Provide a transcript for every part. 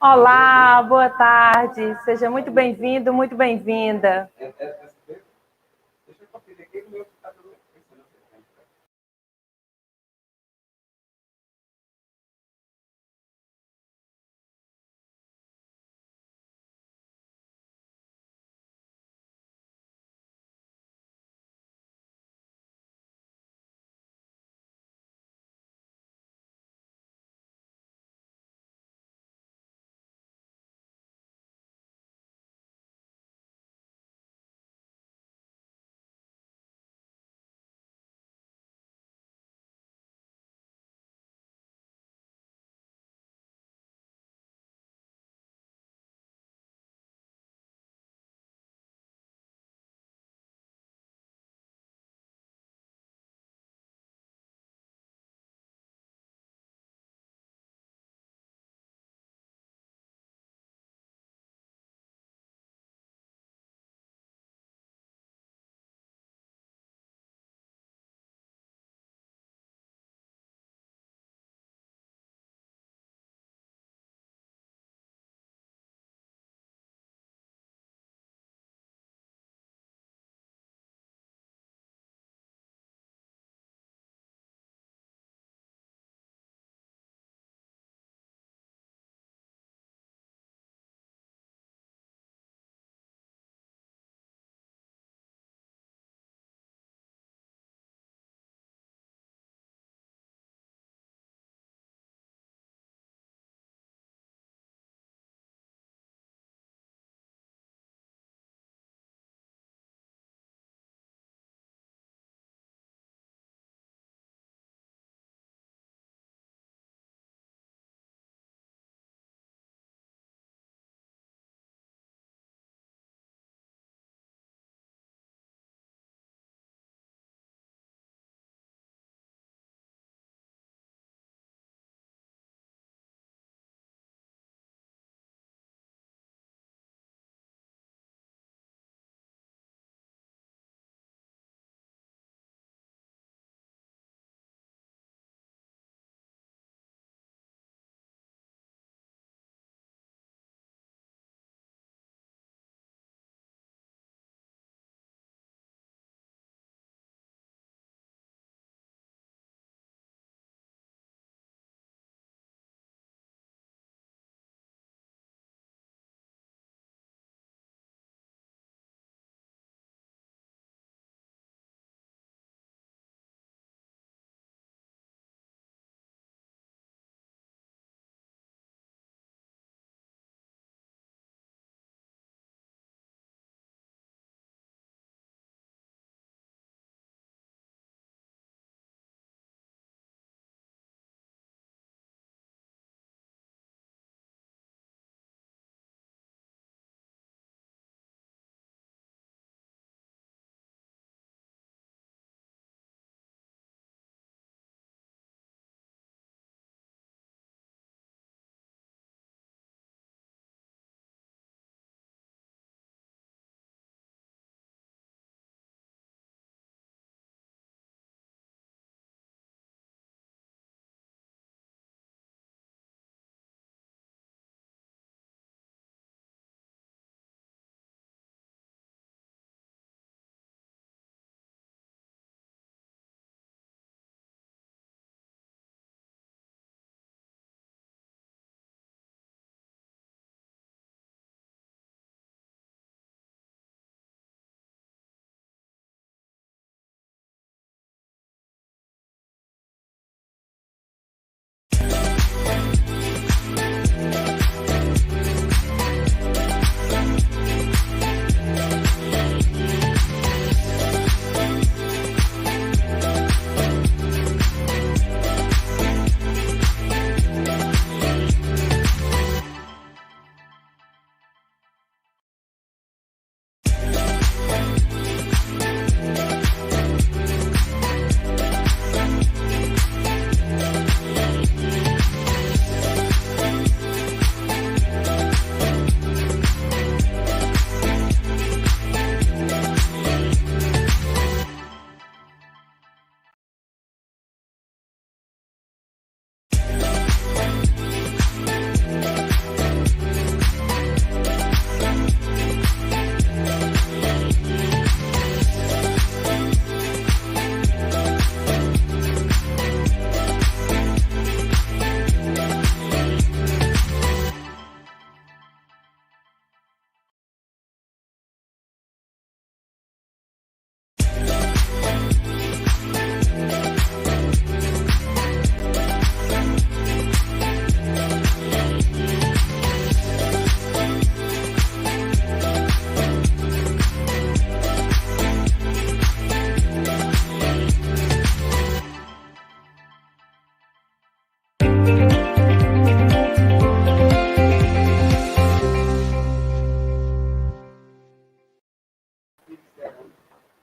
Olá, boa tarde. Seja muito bem-vindo, muito bem-vinda.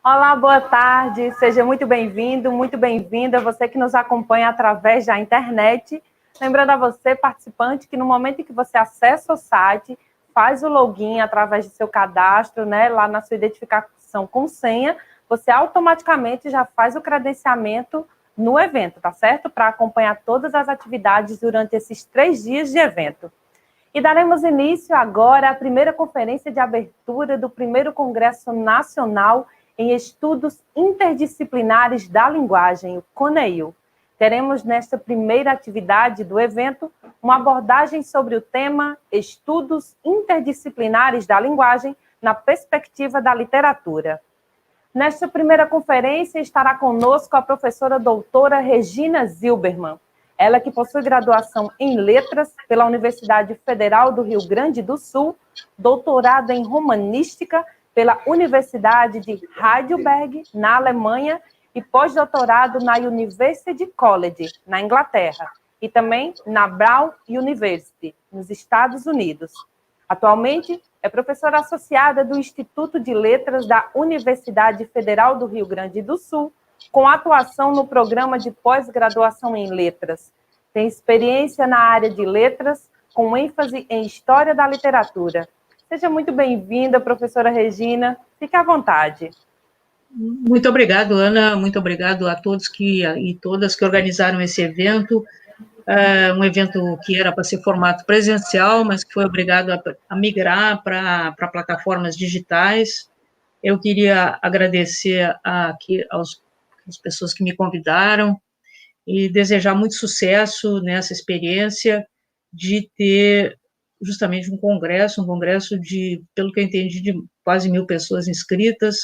Olá, boa tarde, seja muito bem-vindo, muito bem-vinda, você que nos acompanha através da internet. Lembrando a você, participante, que no momento em que você acessa o site, faz o login através do seu cadastro, né, lá na sua identificação com senha, você automaticamente já faz o credenciamento no evento, tá certo? Para acompanhar todas as atividades durante esses 3 dias de evento. E daremos início agora à primeira conferência de abertura do primeiro Congresso Nacional em Estudos Interdisciplinares da Linguagem, o CONEIL. Teremos nesta primeira atividade do evento uma abordagem sobre o tema Estudos Interdisciplinares da Linguagem na perspectiva da literatura. Nesta primeira conferência estará conosco a professora doutora Regina Zilberman, ela que possui graduação em Letras pela Universidade Federal do Rio Grande do Sul, doutorado em Romanística pela Universidade de Heidelberg, na Alemanha, e pós-doutorado na University College, na Inglaterra, e também na Brown University, nos Estados Unidos. Atualmente, é professora associada do Instituto de Letras da Universidade Federal do Rio Grande do Sul, com atuação no programa de pós-graduação em letras. Tem experiência na área de letras, com ênfase em história da literatura. Seja muito bem-vinda, professora Regina. Fique à vontade. Muito obrigado, Ana. Muito obrigado a todos e todas que organizaram esse evento. Um evento que era para ser formato presencial, mas que foi obrigado a migrar para plataformas digitais. Eu queria agradecer às pessoas que me convidaram e desejar muito sucesso nessa experiência de ter justamente um congresso de, pelo que eu entendi, de quase 1.000 pessoas inscritas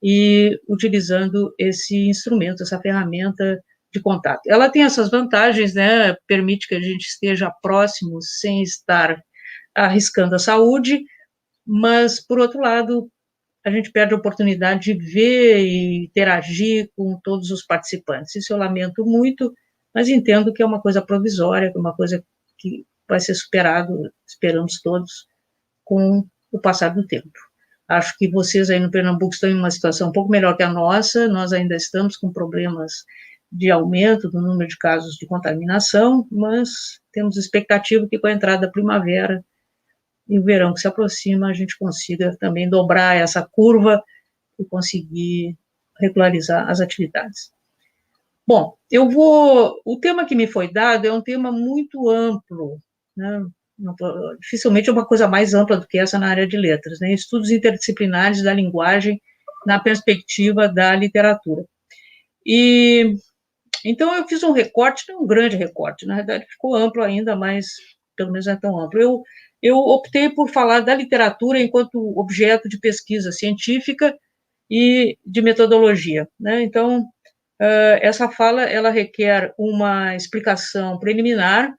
e utilizando esse instrumento, essa ferramenta de contato. Ela tem essas vantagens, né? Permite que a gente esteja próximo sem estar arriscando a saúde, mas, por outro lado, a gente perde a oportunidade de ver e interagir com todos os participantes. Isso eu lamento muito, mas entendo que é uma coisa provisória, que é uma coisa que vai ser superado, esperamos todos, com o passar do tempo. Acho que vocês aí no Pernambuco estão em uma situação um pouco melhor que a nossa, nós ainda estamos com problemas de aumento do número de casos de contaminação, mas temos expectativa que com a entrada da primavera e o verão que se aproxima, a gente consiga também dobrar essa curva e conseguir regularizar as atividades. Bom, o tema que me foi dado é um tema muito amplo, né? Dificilmente é uma coisa mais ampla do que essa na área de letras, né? Estudos interdisciplinares da linguagem na perspectiva da literatura. E então eu fiz um recorte, não um grande recorte, na verdade ficou amplo ainda, mas pelo menos não é tão amplo. Eu optei por falar da literatura enquanto objeto de pesquisa científica e de metodologia, né? Então, essa fala, ela requer uma explicação preliminar,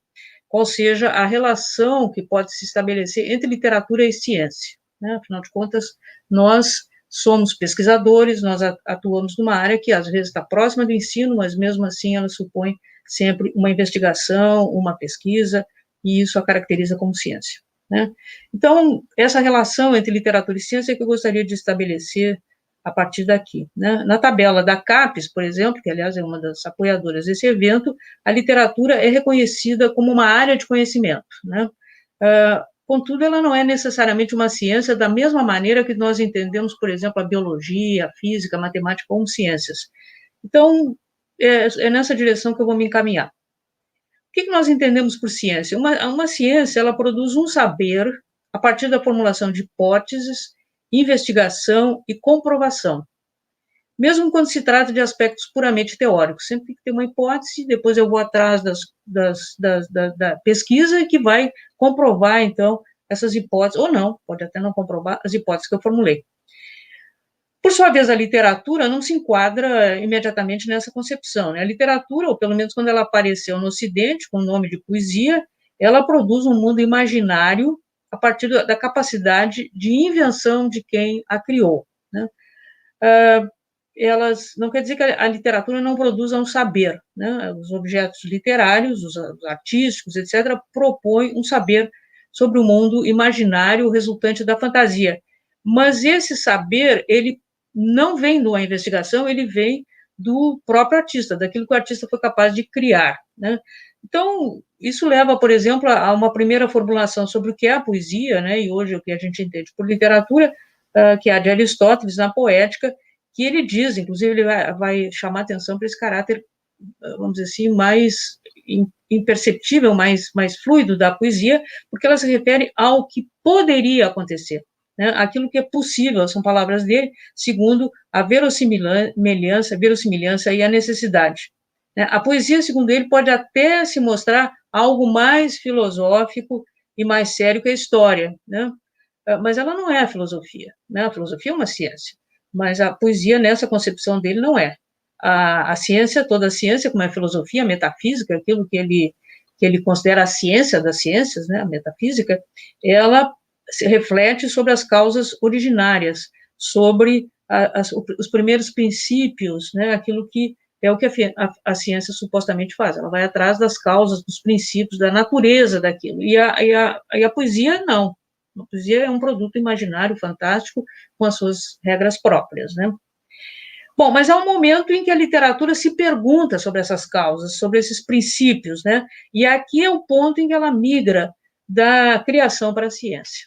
qual seja a relação que pode se estabelecer entre literatura e ciência, né? Afinal de contas, nós somos pesquisadores, nós atuamos numa área que às vezes está próxima do ensino, mas mesmo assim ela supõe sempre uma investigação, uma pesquisa, e isso a caracteriza como ciência, né? Então, essa relação entre literatura e ciência é que eu gostaria de estabelecer a partir daqui, né? Na tabela da CAPES, por exemplo, que aliás é uma das apoiadoras desse evento, a literatura é reconhecida como uma área de conhecimento, né? Contudo, ela não é necessariamente uma ciência da mesma maneira que nós entendemos, por exemplo, a biologia, a física, a matemática como ciências. Então, é nessa direção que eu vou me encaminhar. O que nós entendemos por ciência? Uma ciência, ela produz um saber a partir da formulação de hipóteses, investigação e comprovação. Mesmo quando se trata de aspectos puramente teóricos, sempre tem que ter uma hipótese, depois eu vou atrás da pesquisa que vai comprovar, então, essas hipóteses, ou não, pode até não comprovar as hipóteses que eu formulei. Por sua vez, a literatura não se enquadra imediatamente nessa concepção, né? A literatura, ou pelo menos quando ela apareceu no Ocidente, com o nome de poesia, ela produz um mundo imaginário a partir da capacidade de invenção de quem a criou, né? Elas não quer dizer que a literatura não produza um saber, né? Os objetos literários, os artísticos, etc., propõem um saber sobre o mundo imaginário resultante da fantasia. Mas esse saber, ele não vem de uma investigação, ele vem do próprio artista, daquilo que o artista foi capaz de criar, né? Então, isso leva, por exemplo, a uma primeira formulação sobre o que é a poesia, né? E hoje o que a gente entende por literatura, que é a de Aristóteles na Poética, que ele diz, inclusive ele vai chamar atenção para esse caráter, vamos dizer assim, mais imperceptível, mais fluido da poesia, porque ela se refere ao que poderia acontecer, né? Aquilo que é possível, são palavras dele, segundo a verossimilhança e a necessidade. A poesia, segundo ele, pode até se mostrar algo mais filosófico e mais sério que a história, né? Mas ela não é a filosofia, né? A filosofia é uma ciência, mas a poesia, nessa concepção dele, não é. A ciência, toda a ciência, como é a filosofia, a metafísica, aquilo que ele considera a ciência das ciências, né? A metafísica, ela se reflete sobre as causas originárias, sobre os primeiros princípios, né? Aquilo que é o que a ciência supostamente faz. Ela vai atrás das causas, dos princípios, da natureza daquilo. E a poesia, não. A poesia é um produto imaginário, fantástico, com as suas regras próprias, né? Bom, mas há um momento em que a literatura se pergunta sobre essas causas, sobre esses princípios, né? E aqui é o ponto em que ela migra da criação para a ciência.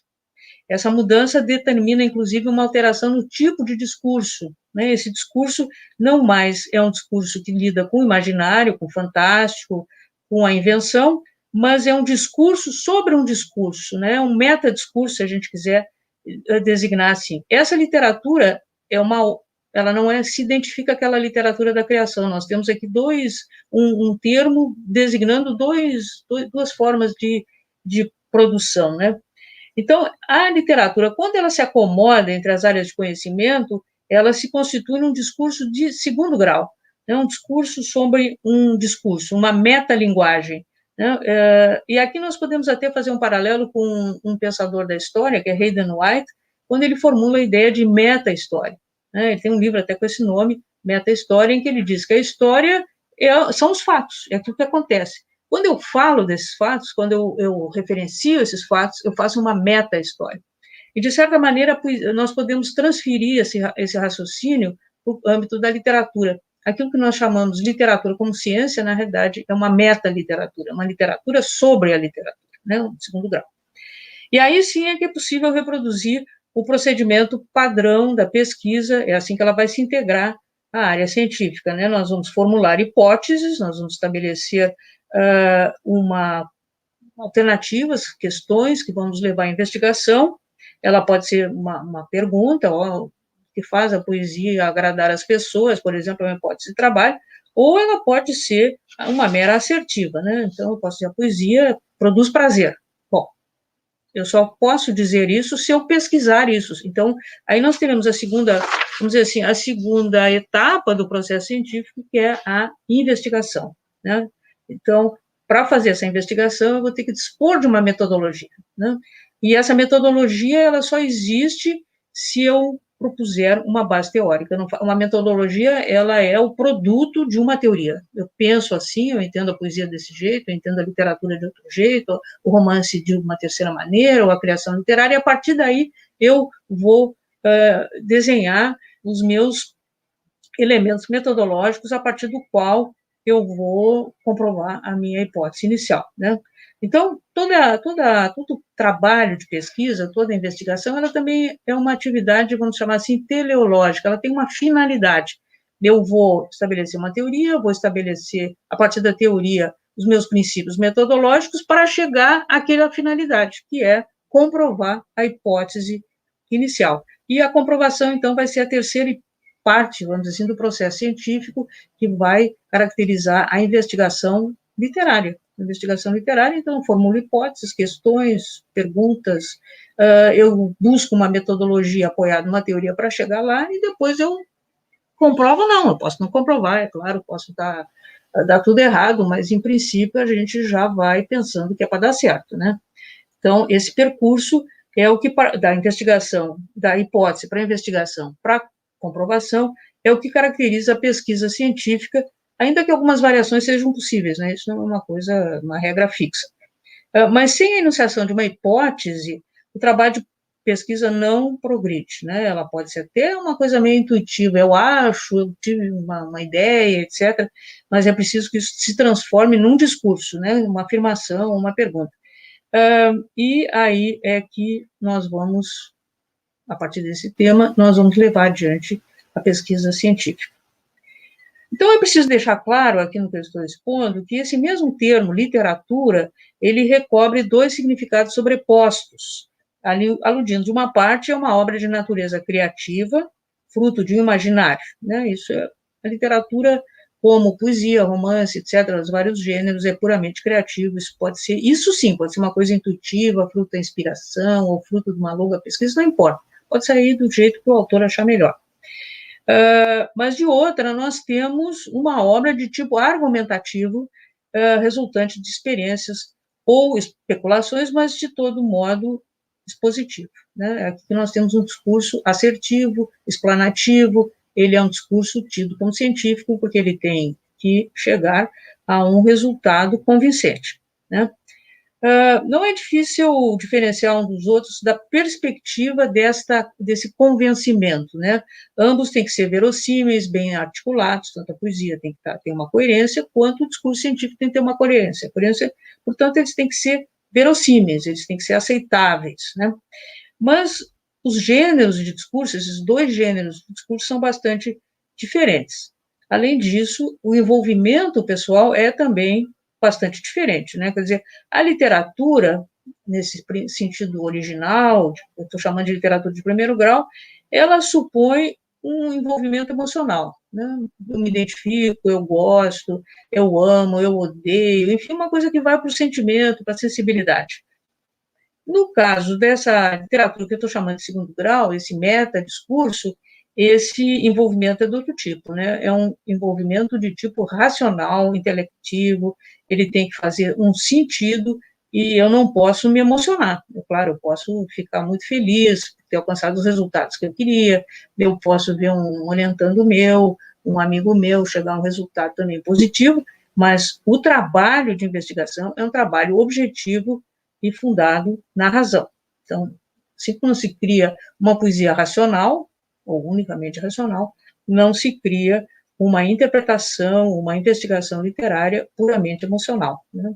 Essa mudança determina, inclusive, uma alteração no tipo de discurso, né? Esse discurso não mais é um discurso que lida com o imaginário, com o fantástico, com a invenção, mas é um discurso sobre um discurso, né? Um metadiscurso, se a gente quiser designar assim. Essa literatura ela não se identifica aquela literatura da criação. Nós temos aqui um termo designando duas formas de produção, né? Então, a literatura, quando ela se acomoda entre as áreas de conhecimento, ela se constitui num discurso de segundo grau, né? Um discurso sobre um discurso, uma metalinguagem, né? E aqui nós podemos até fazer um paralelo com um pensador da história, que é Hayden White, quando ele formula a ideia de meta-história, né? Ele tem um livro até com esse nome, Meta-história, em que ele diz que a história são os fatos, é aquilo que acontece. Quando eu falo desses fatos, quando eu referencio esses fatos, eu faço uma meta-história. E, de certa maneira, nós podemos transferir esse raciocínio para o âmbito da literatura. Aquilo que nós chamamos de literatura como ciência, na realidade, é uma meta-literatura, uma literatura sobre a literatura, né, um segundo grau. E aí sim é que é possível reproduzir o procedimento padrão da pesquisa, é assim que ela vai se integrar à área científica, né? Nós vamos formular hipóteses, nós vamos estabelecer alternativas, questões que vão nos levar à investigação. Ela pode ser uma pergunta, que faz a poesia agradar as pessoas, por exemplo, é uma hipótese de trabalho, ou ela pode ser uma mera assertiva, né? Então, eu posso dizer, a poesia produz prazer. Bom, eu só posso dizer isso se eu pesquisar isso. Então, aí nós teremos vamos dizer assim, a segunda etapa do processo científico, que é a investigação, né? Então, para fazer essa investigação, eu vou ter que dispor de uma metodologia, né? E essa metodologia, ela só existe se eu propuser uma base teórica. Uma metodologia, ela é o produto de uma teoria. Eu penso assim, eu entendo a poesia desse jeito, eu entendo a literatura de outro jeito, o romance de uma terceira maneira, ou a criação literária, e a partir daí eu vou desenhar os meus elementos metodológicos a partir do qual eu vou comprovar a minha hipótese inicial, né? Então, todo trabalho de pesquisa, toda investigação, ela também é uma atividade, vamos chamar assim, teleológica, ela tem uma finalidade. Eu vou estabelecer uma teoria, vou estabelecer, a partir da teoria, os meus princípios metodológicos para chegar àquela finalidade, que é comprovar a hipótese inicial. E a comprovação, então, vai ser a terceira parte, vamos dizer assim, do processo científico que vai caracterizar a investigação literária. Investigação literária, então, formulo hipóteses, questões, perguntas, eu busco uma metodologia apoiada numa teoria para chegar lá e depois eu comprovo, não, eu posso não comprovar, é claro, posso dar tudo errado, mas, em princípio, a gente já vai pensando que é para dar certo, né? Então, esse percurso é o que, da investigação, da hipótese para a investigação, para comprovação, é o que caracteriza a pesquisa científica, ainda que algumas variações sejam possíveis, né? Isso não é uma regra fixa. Mas sem a enunciação de uma hipótese, o trabalho de pesquisa não progride, né? Ela pode ser até uma coisa meio intuitiva, eu acho, eu tive uma ideia, etc., mas é preciso que isso se transforme num discurso, né? Uma afirmação, uma pergunta. E aí é que nós vamos, a partir desse tema, nós vamos levar adiante a pesquisa científica. Então, é preciso deixar claro, aqui no que eu estou expondo, que esse mesmo termo, literatura, ele recobre dois significados sobrepostos, aludindo, de uma parte, a uma obra de natureza criativa, fruto de um imaginário, né? Isso é a literatura, como poesia, romance, etc., os vários gêneros, é puramente criativo, isso pode ser, isso sim, pode ser uma coisa intuitiva, fruto da inspiração, ou fruto de uma longa pesquisa, não importa, pode sair do jeito que o autor achar melhor. Mas, de outra, nós temos uma obra de tipo argumentativo, resultante de experiências ou especulações, mas, de todo modo, expositivo, né? Aqui nós temos um discurso assertivo, explanativo, ele é um discurso tido como científico, porque ele tem que chegar a um resultado convincente, né? Não é difícil diferenciar um dos outros da perspectiva desse convencimento, né? Ambos têm que ser verossímeis, bem articulados, tanto a poesia tem que ter uma coerência, quanto o discurso científico tem que ter uma coerência. Portanto, eles têm que ser verossímeis, eles têm que ser aceitáveis, né? Mas os gêneros de discurso, esses dois gêneros de discurso, são bastante diferentes. Além disso, o envolvimento pessoal é também bastante diferente, né? Quer dizer, a literatura, nesse sentido original, eu estou chamando de literatura de primeiro grau, ela supõe um envolvimento emocional, né? Eu me identifico, eu gosto, eu amo, eu odeio, enfim, uma coisa que vai para o sentimento, para a sensibilidade. No caso dessa literatura que eu estou chamando de segundo grau, esse meta-discurso, esse envolvimento é do outro tipo, né? É um envolvimento de tipo racional, intelectivo, ele tem que fazer um sentido e eu não posso me emocionar. Claro, eu posso ficar muito feliz por ter alcançado os resultados que eu queria, eu posso ver um orientando meu, um amigo meu chegar a um resultado também positivo, mas o trabalho de investigação é um trabalho objetivo e fundado na razão. Então, se não se cria uma poesia racional, ou unicamente racional, não se cria uma interpretação, uma investigação literária puramente emocional, né?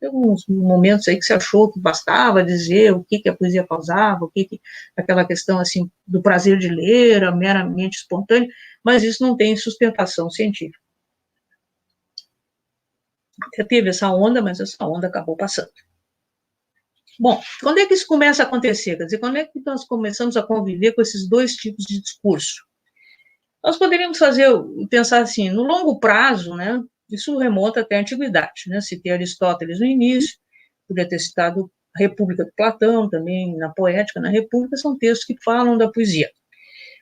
Tem uns momentos aí que se achou que bastava dizer o que a poesia causava, aquela questão assim do prazer de ler, meramente espontâneo, mas isso não tem sustentação científica. Teve essa onda, mas essa onda acabou passando. Bom, quando é que isso começa a acontecer? Quer dizer, quando é que nós começamos a conviver com esses dois tipos de discurso? Nós poderíamos pensar assim, no longo prazo, né, isso remonta até a antiguidade, né, citei Aristóteles no início, poderia ter citado a República de Platão, também na Poética, na República, são textos que falam da poesia.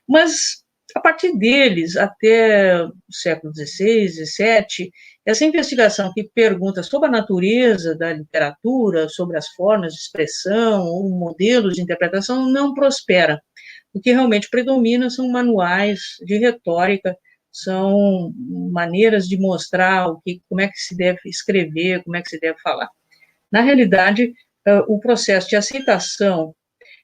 Mas, a partir deles, até o século XVI, XVII, essa investigação que pergunta sobre a natureza da literatura, sobre as formas de expressão, ou modelos de interpretação, não prospera. O que realmente predomina são manuais de retórica, são maneiras de mostrar como é que se deve escrever, como é que se deve falar. Na realidade, o processo de aceitação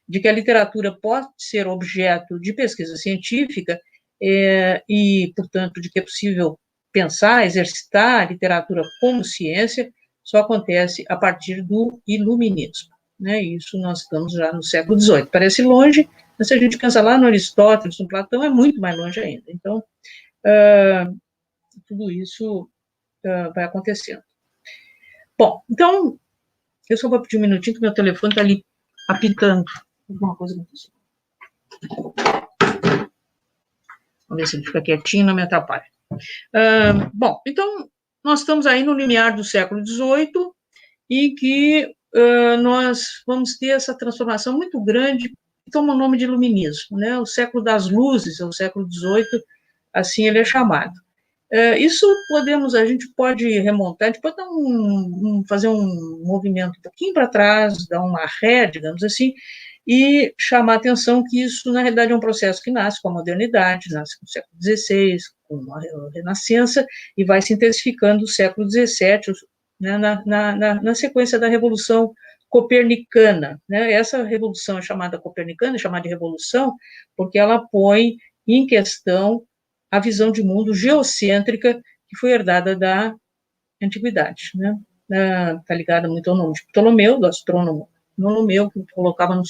de que a literatura pode ser objeto de pesquisa científica e, portanto, de que é possível pensar, exercitar a literatura como ciência, só acontece a partir do iluminismo, né? Isso nós estamos já no século XVIII. Parece longe, mas se a gente pensa lá no Aristóteles, no Platão, é muito mais longe ainda. Então, tudo isso vai acontecendo. Bom, então, eu só vou pedir um minutinho, que meu telefone está ali apitando. Alguma coisa aconteceu. Vamos ver se ele fica quietinho, não me atrapalha. Bom, então, nós estamos aí no limiar do século XVIII e que nós vamos ter essa transformação muito grande que toma o nome de iluminismo, né? O século das luzes, é o século XVIII, assim ele é chamado. Isso a gente pode remontar, a gente pode fazer um movimento um pouquinho para trás, dar uma ré, digamos assim, e chamar a atenção que isso, na realidade, é um processo que nasce com a modernidade, nasce com o século XVI, com a Renascença, e vai se intensificando no século XVII, né, na sequência da Revolução copernicana, né? Essa revolução é chamada copernicana, é chamada de revolução, porque ela põe em questão a visão de mundo geocêntrica que foi herdada da antiguidade, né? Está ligada muito ao nome de Ptolomeu, do astrônomo Ptolomeu, que colocava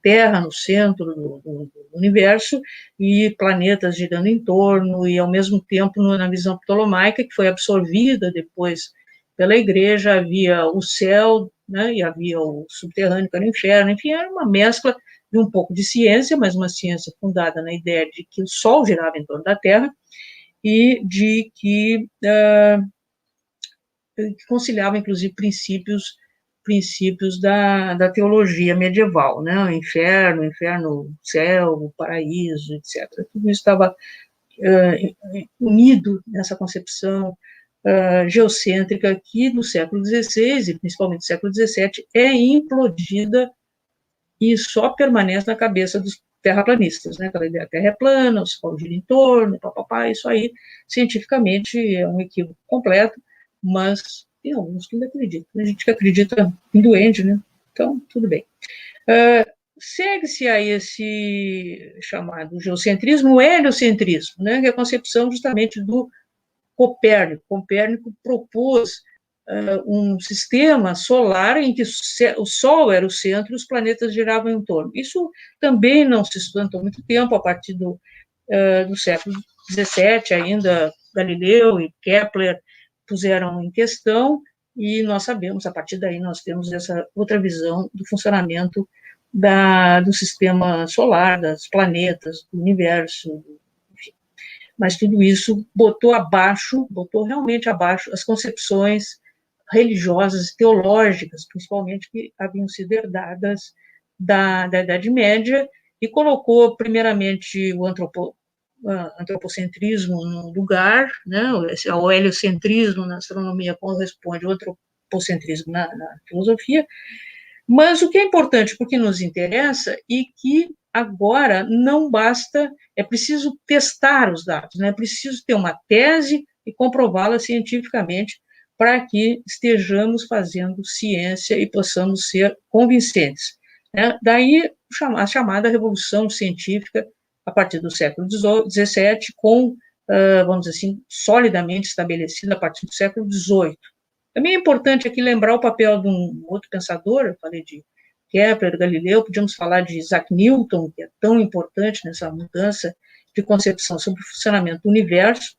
Terra no centro do universo e planetas girando em torno, e ao mesmo tempo, na visão ptolomaica, que foi absorvida depois pela igreja, havia o céu, né, e havia o subterrâneo, que era o inferno, enfim, era uma mescla de um pouco de ciência, mas uma ciência fundada na ideia de que o Sol girava em torno da Terra e de que conciliava, inclusive, princípios da teologia medieval, né? O inferno, céu, o paraíso, etc. Tudo isso estava unido nessa concepção geocêntrica que no século XVI, e principalmente no século XVII, é implodida e só permanece na cabeça dos terraplanistas, né? Aquela ideia, a Terra é plana, o Sol gira em torno, papapá, isso aí, cientificamente, é um equívoco completo, mas tem alguns que ainda acreditam. Tem gente que acredita em duende, né? Então, tudo bem. Segue-se a esse chamado geocentrismo, o heliocentrismo, né? Que é a concepção justamente do Copérnico. Copérnico propôs um sistema solar em que o Sol era o centro e os planetas giravam em torno. Isso também não se sustentou muito tempo, a partir do século XVII, ainda Galileu e Kepler puseram em questão, e nós sabemos, a partir daí nós temos essa outra visão do funcionamento do sistema solar, dos planetas, do universo, enfim. Mas tudo isso botou realmente abaixo as concepções religiosas e teológicas, principalmente, que haviam sido herdadas da Idade Média, e colocou, primeiramente, o antropocentrismo no lugar, né? O heliocentrismo na astronomia corresponde ao antropocentrismo na filosofia, mas o que é importante, porque nos interessa, e que agora não basta, é preciso testar os dados, né? É preciso ter uma tese e comprová-la cientificamente para que estejamos fazendo ciência e possamos ser convincentes, né? Daí a chamada revolução científica, a partir do século XVII, vamos dizer assim, solidamente estabelecida a partir do século XVIII. Também é importante aqui lembrar o papel de um outro pensador, eu falei de Kepler, Galileu, podíamos falar de Isaac Newton, que é tão importante nessa mudança de concepção sobre o funcionamento do universo.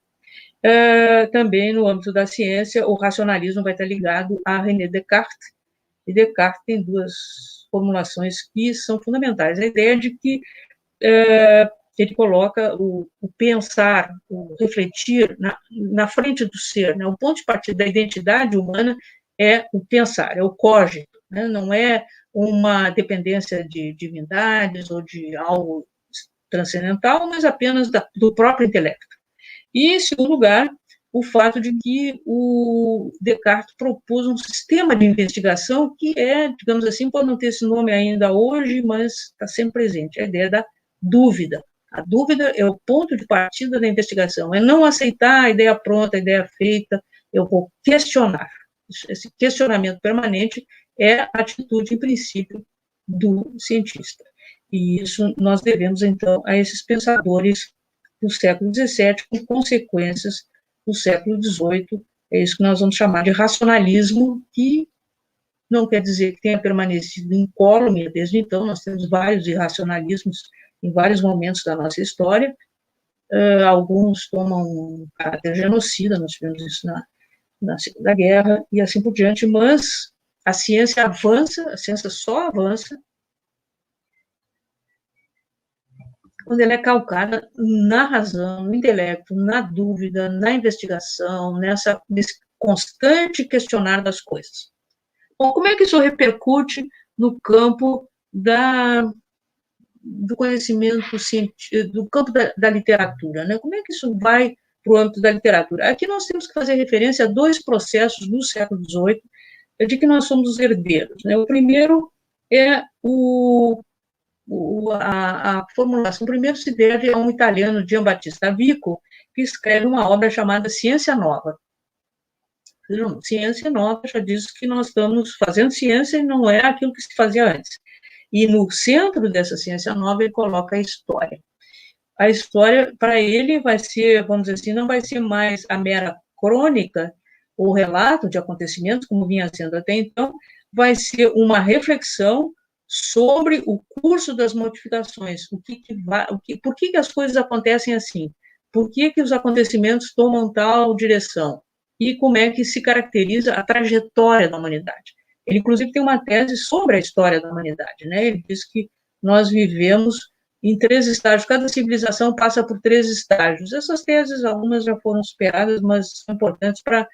Também no âmbito da ciência, o racionalismo vai estar ligado a René Descartes, e Descartes tem duas formulações que são fundamentais. A ideia de que ele coloca o pensar, o refletir na frente do ser, né? O ponto de partida da identidade humana é o pensar, é o cogito, né? Não é uma dependência de divindades ou de algo transcendental, mas apenas do próprio intelecto. E, em segundo lugar, o fato de que o Descartes propôs um sistema de investigação que digamos assim, pode não ter esse nome ainda hoje, mas está sempre presente, a ideia da dúvida. A dúvida é o ponto de partida da investigação, é não aceitar a ideia pronta, a ideia feita, eu vou questionar. Esse questionamento permanente é a atitude, em princípio, do cientista. E isso nós devemos, então, a esses pensadores do século XVII, com consequências no século XVIII, é isso que nós vamos chamar de racionalismo, que não quer dizer que tenha permanecido incólume desde então, nós temos vários irracionalismos em vários momentos da nossa história, alguns tomam um caráter genocida, nós tivemos isso na Segunda Guerra, e assim por diante, mas a ciência avança, a ciência só avança quando ela é calcada na razão, no intelecto, na dúvida, na investigação, nesse constante questionar das coisas. Bom, como é que isso repercute no campo do conhecimento científico, do campo da literatura, né? Como é que isso vai para o âmbito da literatura? Aqui nós temos que fazer referência a dois processos do século XVIII de que nós somos os herdeiros, né? O primeiro é a formulação. O primeiro se deve a um italiano, Giambattista Vico, que escreve uma obra chamada Ciência Nova. Não, ciência nova já diz que nós estamos fazendo ciência e não é aquilo que se fazia antes. E no centro dessa ciência nova ele coloca a história. A história, para ele, vai ser, vamos dizer assim, não vai ser mais a mera crônica ou relato de acontecimentos, como vinha sendo até então, vai ser uma reflexão sobre o curso das modificações, por que as coisas acontecem assim, por que os acontecimentos tomam tal direção, e como é que se caracteriza a trajetória da humanidade. Ele, inclusive, tem uma tese sobre a história da humanidade, né? Ele diz que nós vivemos em 3 estágios, cada civilização passa por 3 estágios. Essas teses, algumas já foram superadas, mas são importantes para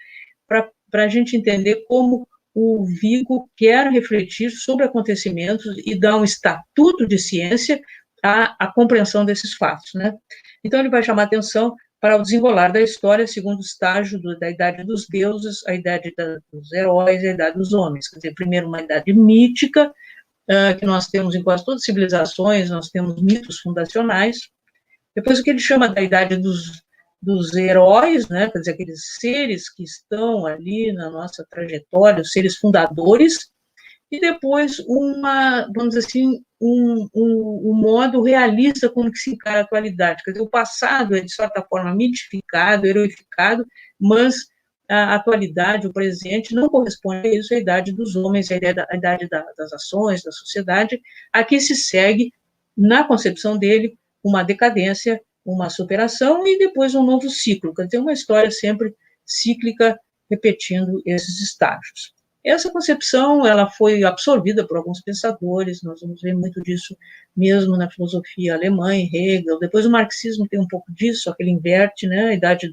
a gente entender como o Vigo quer refletir sobre acontecimentos e dar um estatuto de ciência à compreensão desses fatos, né? Então, ele vai chamar atenção para o desenrolar da história segundo o estágio da idade dos deuses, a idade dos heróis e a idade dos homens. Quer dizer, primeiro uma idade mítica, que nós temos em quase todas as civilizações, nós temos mitos fundacionais. Depois, o que ele chama da idade dos heróis, né? Quer dizer, aqueles seres que estão ali na nossa trajetória, os seres fundadores, e depois vamos dizer assim, um modo realista como que se encara a atualidade. Quer dizer, o passado é, de certa forma, mitificado, heroificado, mas a atualidade, o presente, não corresponde a isso, a idade dos homens, a idade das ações, da sociedade. Aqui se segue, na concepção dele, uma decadência, uma superação e depois um novo ciclo. Quer dizer, uma história sempre cíclica, repetindo esses estágios. Essa concepção ela foi absorvida por alguns pensadores, nós vamos ver muito disso mesmo na filosofia alemã, em Hegel. Depois o marxismo tem um pouco disso, só que ele inverte, né, a idade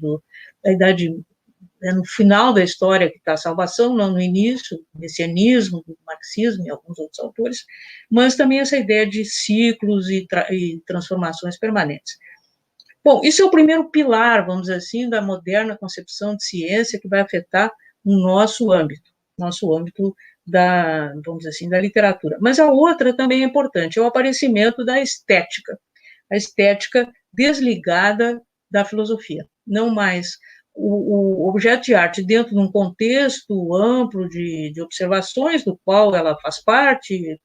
no final da história que está a salvação, não no início, o messianismo, do marxismo e alguns outros autores, mas também essa ideia de ciclos e transformações permanentes. Bom, isso é o primeiro pilar, vamos dizer assim, da moderna concepção de ciência que vai afetar o nosso âmbito vamos dizer assim, da literatura. Mas a outra também é importante, é o aparecimento da estética, a estética desligada da filosofia, não mais o objeto de arte dentro de um contexto amplo de observações, do qual ela faz parte,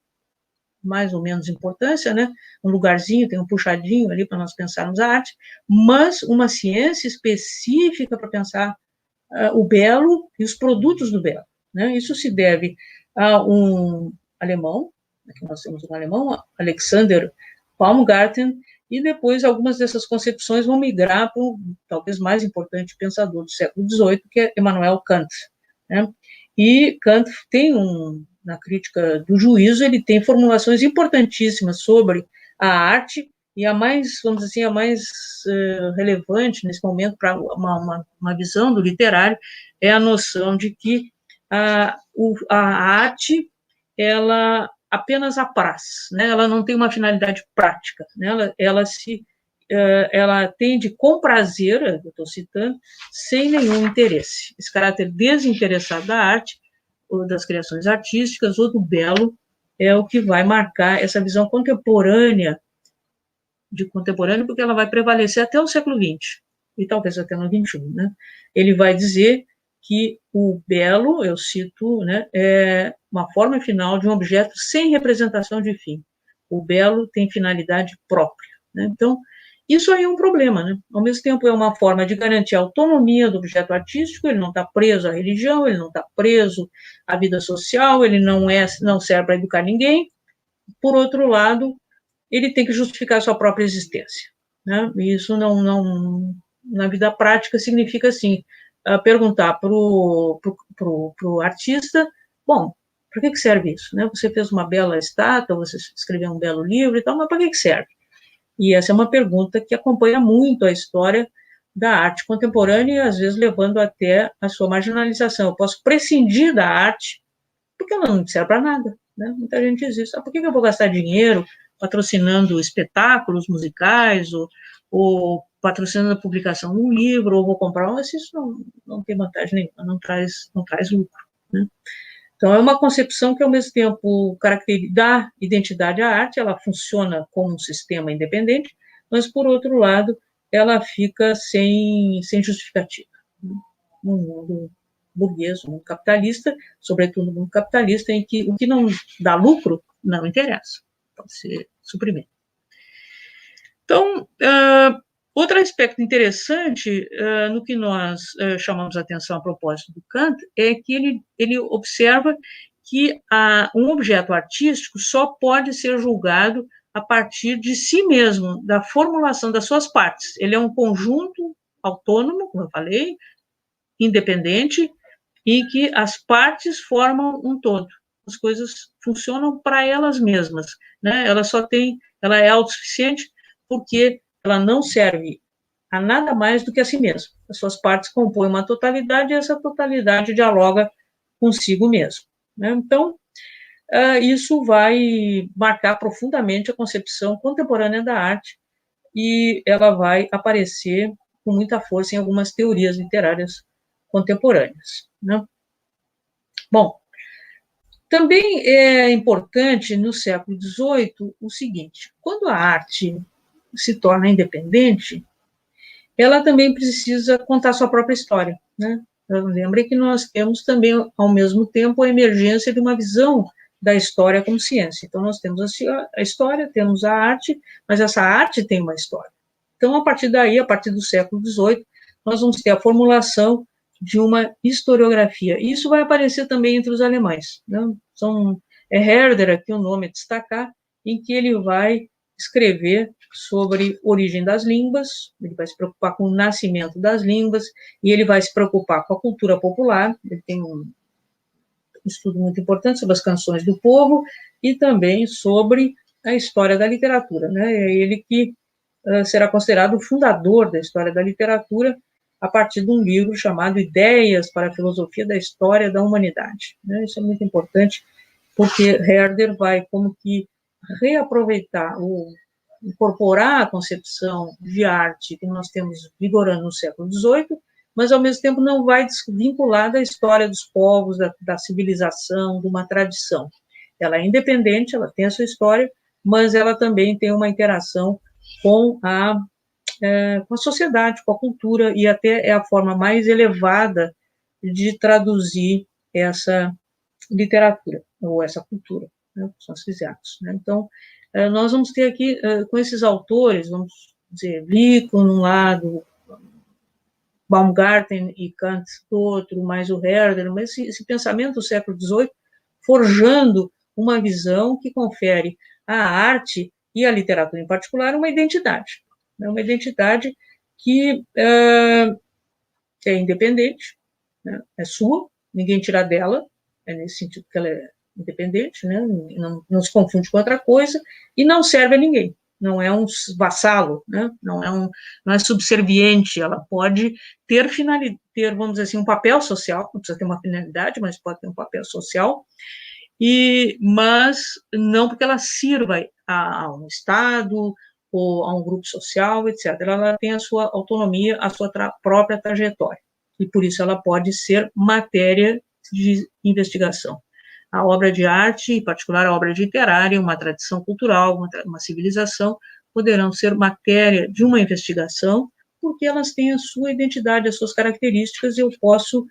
mais ou menos importância, né? Um lugarzinho, tem um puxadinho ali para nós pensarmos a arte, mas uma ciência específica para pensar o belo e os produtos do belo, né? Isso se deve a um alemão, aqui nós temos um alemão, Alexander Baumgarten, e depois algumas dessas concepções vão migrar para o talvez mais importante pensador do século XVIII, que é Immanuel Kant, né? E Kant tem na crítica do juízo, ele tem formulações importantíssimas sobre a arte, e a mais, vamos dizer assim, a mais relevante nesse momento para uma visão do literário é a noção de que a arte, ela apenas apraz, né? Ela não tem uma finalidade prática, né? Ela tem de comprazer, eu estou citando, sem nenhum interesse. Esse caráter desinteressado da arte, ou das criações artísticas, ou do belo, é o que vai marcar essa visão contemporânea, porque ela vai prevalecer até o século XX, e talvez até no XXI, né? Ele vai dizer que o belo, eu cito, né, é uma forma final de um objeto sem representação de fim. O belo tem finalidade própria, né? Então, isso aí é um problema, né? Ao mesmo tempo, é uma forma de garantir a autonomia do objeto artístico, ele não está preso à religião, ele não está preso à vida social, ele não serve para educar ninguém. Por outro lado, ele tem que justificar a sua própria existência, né? E isso na vida prática significa, assim, perguntar para o artista, bom, para que serve isso, né? Você fez uma bela estátua, você escreveu um belo livro e tal, mas para que serve? E essa é uma pergunta que acompanha muito a história da arte contemporânea e, às vezes, levando até a sua marginalização. Eu posso prescindir da arte porque ela não serve para nada, né? Muita gente diz isso. Por que eu vou gastar dinheiro patrocinando espetáculos musicais ou patrocinando a publicação de um livro, ou vou comprar um, isso não tem vantagem nenhuma, não traz lucro, né? Então, é uma concepção que, ao mesmo tempo, dá identidade à arte, ela funciona como um sistema independente, mas, por outro lado, ela fica sem justificativa, né, burguês, o mundo capitalista, sobretudo no mundo capitalista, em que o que não dá lucro não interessa, pode ser suprimento. Então, outro aspecto interessante no que nós chamamos a atenção a propósito do Kant é que ele observa que um objeto artístico só pode ser julgado a partir de si mesmo, da formulação das suas partes. Ele é um conjunto autônomo, como eu falei, independente, em que as partes formam um todo. As coisas funcionam para elas mesmas, né? Ela é autossuficiente porque ela não serve a nada mais do que a si mesma. As suas partes compõem uma totalidade e essa totalidade dialoga consigo mesmo, né? Então, isso vai marcar profundamente a concepção contemporânea da arte e ela vai aparecer com muita força em algumas teorias literárias contemporâneas, né? Bom, também é importante no século XVIII o seguinte: quando a arte se torna independente, ela também precisa contar sua própria história, né? Lembre que nós temos também, ao mesmo tempo, a emergência de uma visão da história como ciência. Então, nós temos a história, temos a arte, mas essa arte tem uma história. Então, a partir daí, a partir do século XVIII, nós vamos ter a formulação de uma historiografia. E isso vai aparecer também entre os alemães, né? Herder, aqui o nome a destacar, em que ele vai escrever sobre origem das línguas, ele vai se preocupar com o nascimento das línguas, e ele vai se preocupar com a cultura popular, ele tem um estudo muito importante sobre as canções do povo, e também sobre a história da literatura, né? É ele que será considerado o fundador da história da literatura, a partir de um livro chamado Ideias para a Filosofia da História da Humanidade, né? Isso é muito importante, porque Herder vai como que reaproveitar ou incorporar a concepção de arte que nós temos vigorando no século XVIII, mas, ao mesmo tempo, não vai desvincular da história dos povos, da civilização, de uma tradição. Ela é independente, ela tem a sua história, mas ela também tem uma interação com a sociedade, com a cultura, e até é a forma mais elevada de traduzir essa literatura, ou essa cultura, né, que são esses atos, né? Então, nós vamos ter aqui, com esses autores, vamos dizer, Vico, num lado, Baumgarten e Kant do outro, mais o Herder, mas esse pensamento do século XVIII forjando uma visão que confere à arte e à literatura em particular uma identidade, né? Uma identidade que é independente, né? É sua, ninguém tira dela, é nesse sentido que ela é independente, né? Não se confunde com outra coisa, e não serve a ninguém, não é um vassalo, né? Não é subserviente, ela pode ter, vamos dizer assim, um papel social, não precisa ter uma finalidade, mas pode ter um papel social, mas não porque ela sirva a um Estado ou a um grupo social, etc. Ela tem a sua autonomia, a sua própria trajetória, e por isso ela pode ser matéria de investigação. A obra de arte, em particular a obra literária, uma tradição cultural, uma civilização, poderão ser matéria de uma investigação, porque elas têm a sua identidade, as suas características, e eu posso,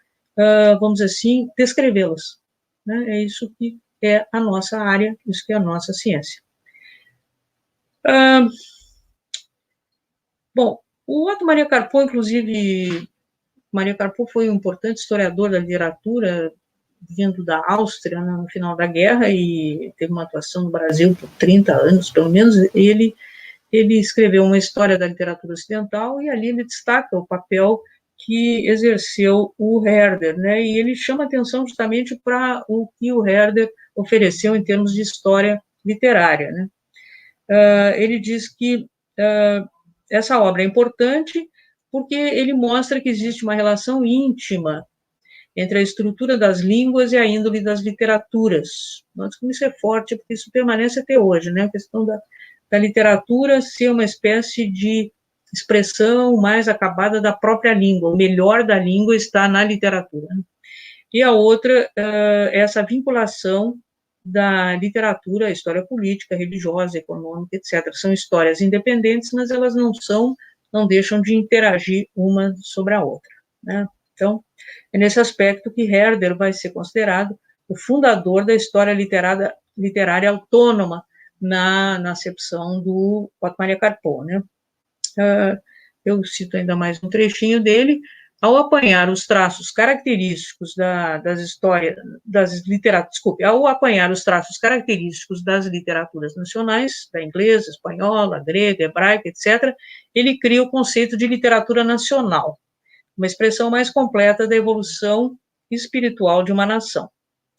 vamos dizer assim, descrevê-las, né? É isso que é a nossa área, isso que é a nossa ciência. Bom, o Otto Maria Carpo, inclusive, Maria Carpo foi um importante historiador da literatura, vindo da Áustria, né, no final da guerra, e teve uma atuação no Brasil por 30 anos, pelo menos. Ele escreveu uma história da literatura ocidental, e ali ele destaca o papel que exerceu o Herder, né, e ele chama atenção justamente para o que o Herder ofereceu em termos de história literária, né. Ele diz que essa obra é importante porque ele mostra que existe uma relação íntima entre a estrutura das línguas e a índole das literaturas. Mas como isso é forte, porque isso permanece até hoje, né? A questão da literatura ser uma espécie de expressão mais acabada da própria língua, o melhor da língua está na literatura, né? E a outra é essa vinculação da literatura, a história política, religiosa, econômica, etc. São histórias independentes, mas elas não deixam de interagir uma sobre a outra, né? Então, é nesse aspecto que Herder vai ser considerado o fundador da história literária autônoma na acepção do Otto Maria Carpo, né? Eu cito ainda mais um trechinho dele. Ao apanhar os traços característicos ao apanhar os traços característicos das literaturas nacionais, da inglesa, espanhola, grega, hebraica, etc., ele cria o conceito de literatura nacional, uma expressão mais completa da evolução espiritual de uma nação.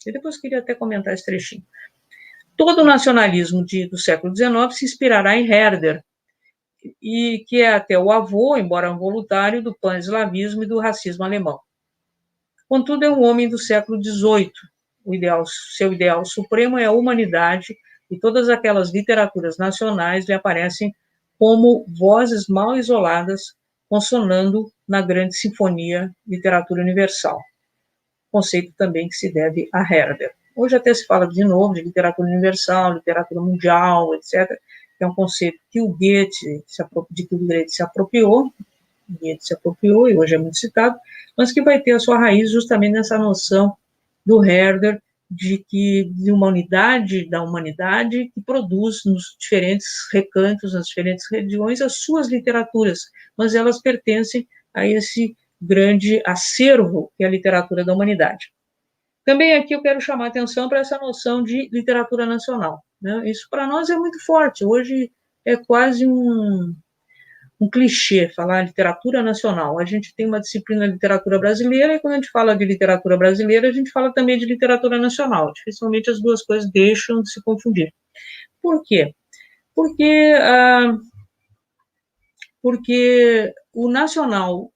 E depois queria até comentar esse trechinho. Todo o nacionalismo do século XIX se inspirará em Herder, e que é até o avô, embora involuntário, do pan-eslavismo e do racismo alemão. Contudo, é um homem do século XVIII. Seu ideal supremo é a humanidade, e todas aquelas literaturas nacionais lhe aparecem como vozes mal isoladas, consonando na grande sinfonia literatura universal. Conceito também que se deve a Herder. Hoje até se fala de novo de literatura universal, literatura mundial, etc., que é um conceito que o Goethe se apropriou, e hoje é muito citado, mas que vai ter a sua raiz justamente nessa noção do Herder de uma unidade da humanidade que produz nos diferentes recantos, nas diferentes regiões, as suas literaturas, mas elas pertencem a esse grande acervo que é a literatura da humanidade. Também aqui eu quero chamar a atenção para essa noção de literatura nacional, né? Isso para nós é muito forte. Hoje é quase um clichê falar literatura nacional. A gente tem uma disciplina de literatura brasileira, e quando a gente fala de literatura brasileira, a gente fala também de literatura nacional. Dificilmente as duas coisas deixam de se confundir. Por quê? Porque o nacional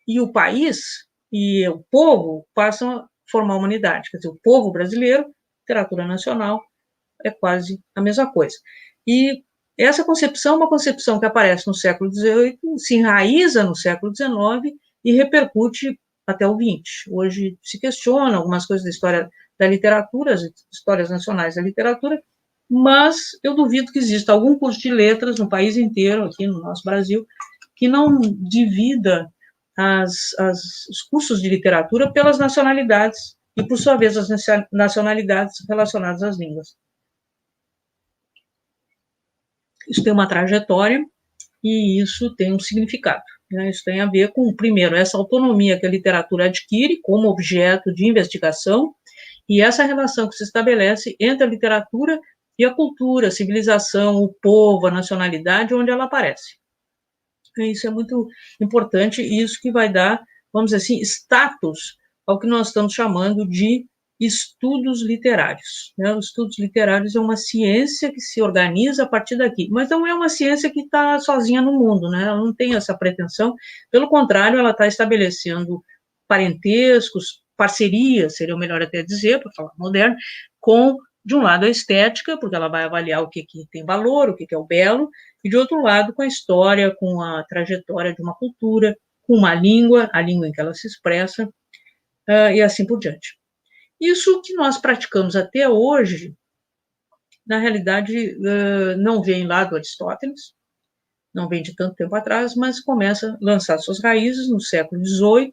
e o país e o povo passam a formar a humanidade. Quer dizer, o povo brasileiro, literatura nacional, é quase a mesma coisa. E essa concepção é uma concepção que aparece no século XVIII, se enraiza no século XIX e repercute até o XX. Hoje se questiona algumas coisas da história da literatura, as histórias nacionais da literatura, mas eu duvido que exista algum curso de letras no país inteiro, aqui no nosso Brasil, que não divida os cursos de literatura pelas nacionalidades e, por sua vez, as nacionalidades relacionadas às línguas. Isso tem uma trajetória e isso tem um significado, né? Isso tem a ver com, primeiro, essa autonomia que a literatura adquire como objeto de investigação e essa relação que se estabelece entre a literatura e a cultura, a civilização, o povo, a nacionalidade, onde ela aparece. Isso é muito importante e isso que vai dar, vamos dizer assim, status ao que nós estamos chamando de estudos literários, né? Os estudos literários é uma ciência que se organiza a partir daqui, mas não é uma ciência que está sozinha no mundo, né? Ela não tem essa pretensão, pelo contrário, ela está estabelecendo parentescos, parcerias, seria o melhor até dizer, para falar moderno, com, de um lado, a estética, porque ela vai avaliar o que tem valor, o que é o belo, e, de outro lado, com a história, com a trajetória de uma cultura, com uma língua, a língua em que ela se expressa, e assim por diante. Isso que nós praticamos até hoje, na realidade, não vem lá do Aristóteles, não vem de tanto tempo atrás, mas começa a lançar suas raízes no século XVIII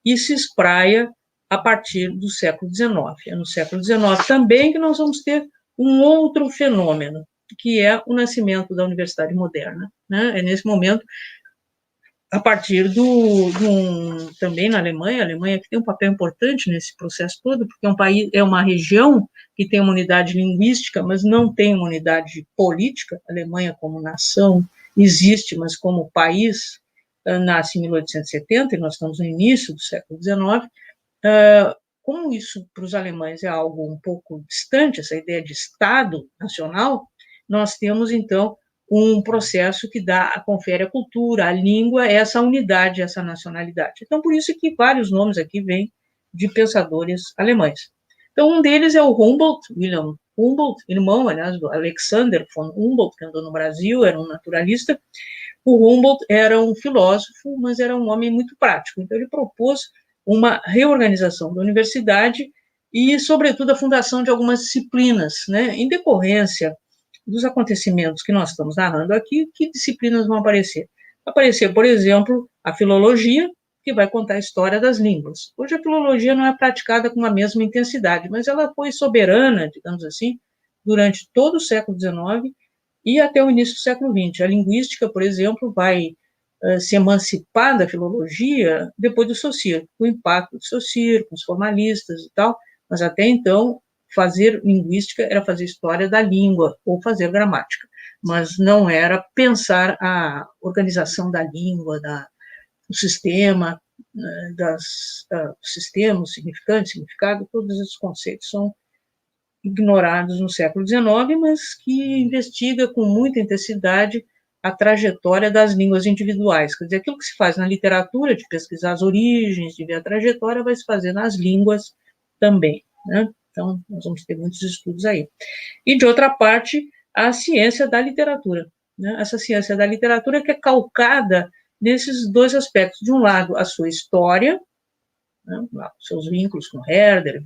e se espraia a partir do século XIX. É no século XIX também que nós vamos ter um outro fenômeno, que é o nascimento da Universidade Moderna, né? É nesse momento, a partir também na Alemanha, a Alemanha que tem um papel importante nesse processo todo, porque é um país, é uma região que tem uma unidade linguística, mas não tem uma unidade política. A Alemanha como nação existe, mas como país nasce em 1870, e nós estamos no início do século XIX. Como isso para os alemães é algo um pouco distante, essa ideia de Estado nacional, nós temos, então, um processo que confere à cultura, à língua, essa unidade, essa nacionalidade. Então, por isso que vários nomes aqui vêm de pensadores alemães. Então, um deles é o Humboldt, Wilhelm Humboldt, irmão, aliás, do Alexander von Humboldt, que andou no Brasil, era um naturalista. O Humboldt era um filósofo, mas era um homem muito prático. Então, ele propôs uma reorganização da universidade e, sobretudo, a fundação de algumas disciplinas, né, em decorrência dos acontecimentos que nós estamos narrando aqui. Que disciplinas vão aparecer? Aparecer, por exemplo, a filologia, que vai contar a história das línguas. Hoje a filologia não é praticada com a mesma intensidade, mas ela foi soberana, digamos assim, durante todo o século XIX e até o início do século XX. A linguística, por exemplo, vai se emancipar da filologia depois do Saussure, o impacto do Saussure, com os formalistas e tal, mas até então fazer linguística era fazer história da língua ou fazer gramática, mas não era pensar a organização da língua, do sistema, sistema, significante, significado, todos esses conceitos são ignorados no século XIX, mas que investiga com muita intensidade a trajetória das línguas individuais. Quer dizer, aquilo que se faz na literatura, de pesquisar as origens, de ver a trajetória, vai se fazer nas línguas também, né? Então, nós vamos ter muitos estudos aí. E, de outra parte, a ciência da literatura, né? Essa ciência da literatura que é calcada nesses dois aspectos. De um lado, a sua história, né? Seus vínculos com Herder,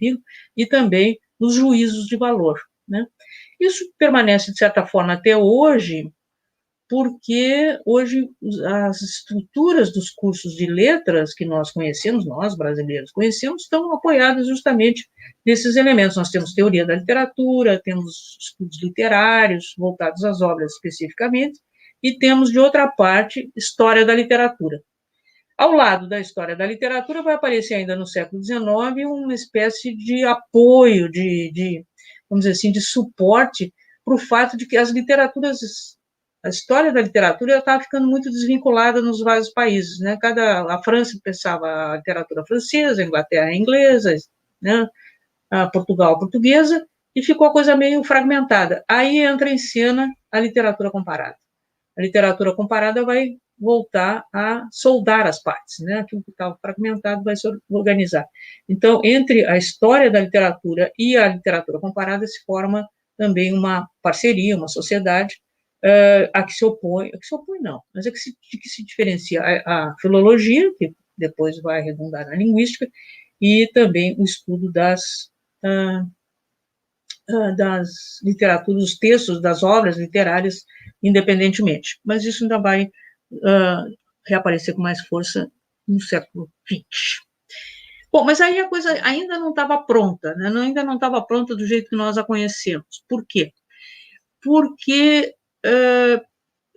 e também nos juízos de valor, né? Isso permanece, de certa forma, até hoje, porque hoje as estruturas dos cursos de letras que nós conhecemos, nós brasileiros conhecemos, estão apoiadas justamente nesses elementos. Nós temos teoria da literatura, temos estudos literários voltados às obras especificamente, e temos, de outra parte, história da literatura. Ao lado da história da literatura vai aparecer ainda no século XIX uma espécie de apoio, vamos dizer assim, de suporte para o fato de que as literaturas, a história da literatura estava ficando muito desvinculada nos vários países, né? A França pensava a literatura francesa, a Inglaterra a inglesa, né? A Portugal a portuguesa, e ficou a coisa meio fragmentada. Aí entra em cena a literatura comparada. A literatura comparada vai voltar a soldar as partes, né? Aquilo que estava fragmentado vai se organizar. Então, entre a história da literatura e a literatura comparada se forma também uma parceria, uma sociedade a que se opõe não, mas que se diferencia a filologia, que depois vai redundar na linguística, e também o estudo das literaturas, dos textos, das obras literárias, independentemente. Mas isso ainda vai reaparecer com mais força no século XX. Bom, mas aí a coisa ainda não estava pronta, né? Ainda não estava pronta do jeito que nós a conhecemos. Por quê? Porque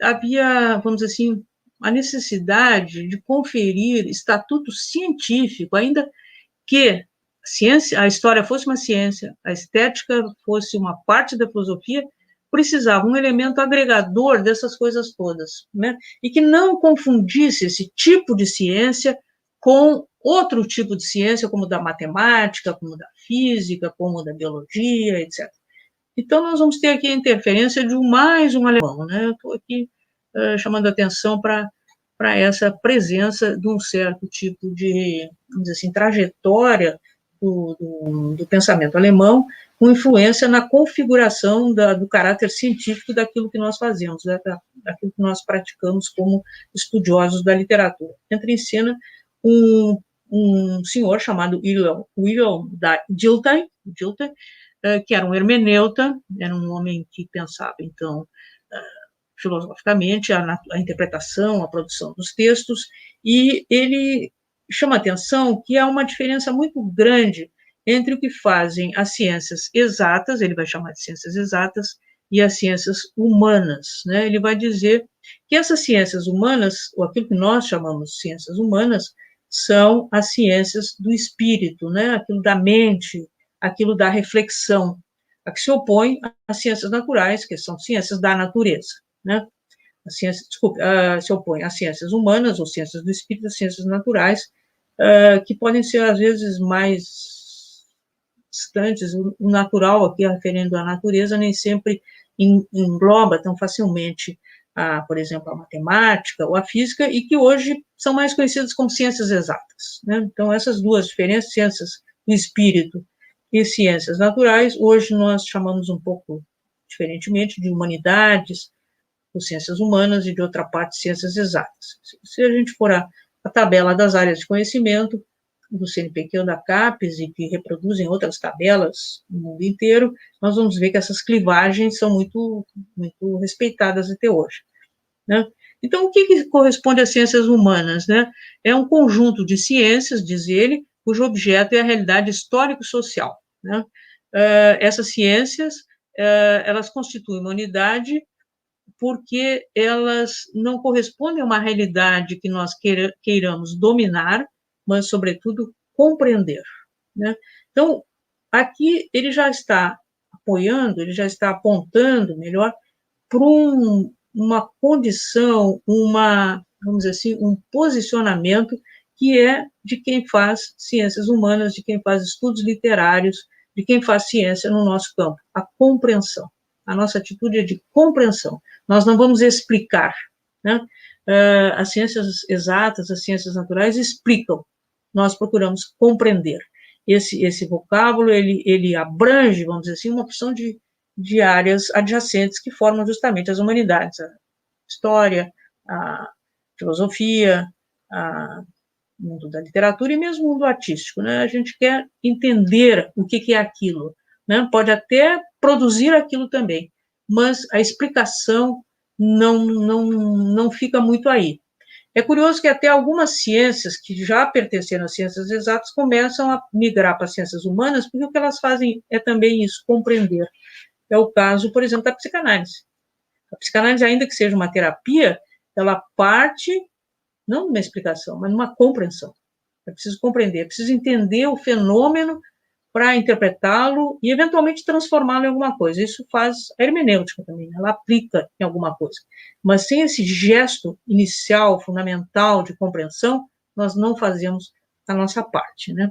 havia, vamos dizer assim, a necessidade de conferir estatuto científico, ainda que a história fosse uma ciência, a estética fosse uma parte da filosofia, precisava um elemento agregador dessas coisas todas, né? E que não confundisse esse tipo de ciência com outro tipo de ciência, como da matemática, como da física, como da biologia, etc. Então, nós vamos ter aqui a interferência de mais um alemão, né? Eu estou aqui chamando a atenção para essa presença de um certo tipo de, vamos dizer assim, trajetória do pensamento alemão, com influência na configuração do caráter científico daquilo que nós fazemos, né? Daquilo que nós praticamos como estudiosos da literatura. Entra em cena um senhor chamado Wilhelm Dilthey, que era um hermeneuta, era um homem que pensava, então, filosoficamente, a interpretação, a produção dos textos, e ele chama atenção que há uma diferença muito grande entre o que fazem as ciências exatas, ele vai chamar de ciências exatas, e as ciências humanas, né? Ele vai dizer que essas ciências humanas, ou aquilo que nós chamamos de ciências humanas, são as ciências do espírito, né? Aquilo da mente, aquilo da reflexão, a que se opõe às ciências naturais, que são ciências da natureza, né? Se opõe às ciências humanas, ou ciências do espírito, às ciências naturais, que podem ser, às vezes, mais distantes. O natural, aqui referindo à natureza, nem sempre engloba tão facilmente, por exemplo, a matemática ou a física, e que hoje são mais conhecidas como ciências exatas, né? Então, essas duas diferenças, ciências do espírito e ciências naturais, hoje nós chamamos um pouco diferentemente de humanidades, ou ciências humanas, e de outra parte, ciências exatas. Se a gente for a tabela das áreas de conhecimento do CNPq ou da CAPES, e que reproduzem outras tabelas no mundo inteiro, nós vamos ver que essas clivagens são muito, muito respeitadas até hoje, né? Então, o que corresponde às ciências humanas, né? É um conjunto de ciências, diz ele, cujo objeto é a realidade histórico-social, né? Essas ciências, elas constituem uma unidade porque elas não correspondem a uma realidade que nós queiramos dominar, mas, sobretudo, compreender, né? Então, aqui ele já está apoiando, ele já está apontando, melhor, para uma condição, vamos dizer assim, um posicionamento que é de quem faz ciências humanas, de quem faz estudos literários, de quem faz ciência no nosso campo, a compreensão. A nossa atitude é de compreensão. Nós não vamos explicar, né? As ciências exatas, as ciências naturais explicam. Nós procuramos compreender. Esse vocábulo, ele abrange, vamos dizer assim, uma opção de áreas adjacentes que formam justamente as humanidades, a história, a filosofia, o mundo da literatura e mesmo o mundo artístico, né? A gente quer entender o que é aquilo, né? Pode até produzir aquilo também, mas a explicação não fica muito aí. É curioso que até algumas ciências que já pertenceram às ciências exatas começam a migrar para as ciências humanas, porque o que elas fazem é também isso, compreender. É o caso, por exemplo, da psicanálise. A psicanálise, ainda que seja uma terapia, ela parte não de uma explicação, mas de uma compreensão. É preciso compreender, é preciso entender o fenômeno para interpretá-lo e, eventualmente, transformá-lo em alguma coisa. Isso faz a hermenêutica também, ela aplica em alguma coisa. Mas sem esse gesto inicial, fundamental de compreensão, nós não fazemos a nossa parte, né?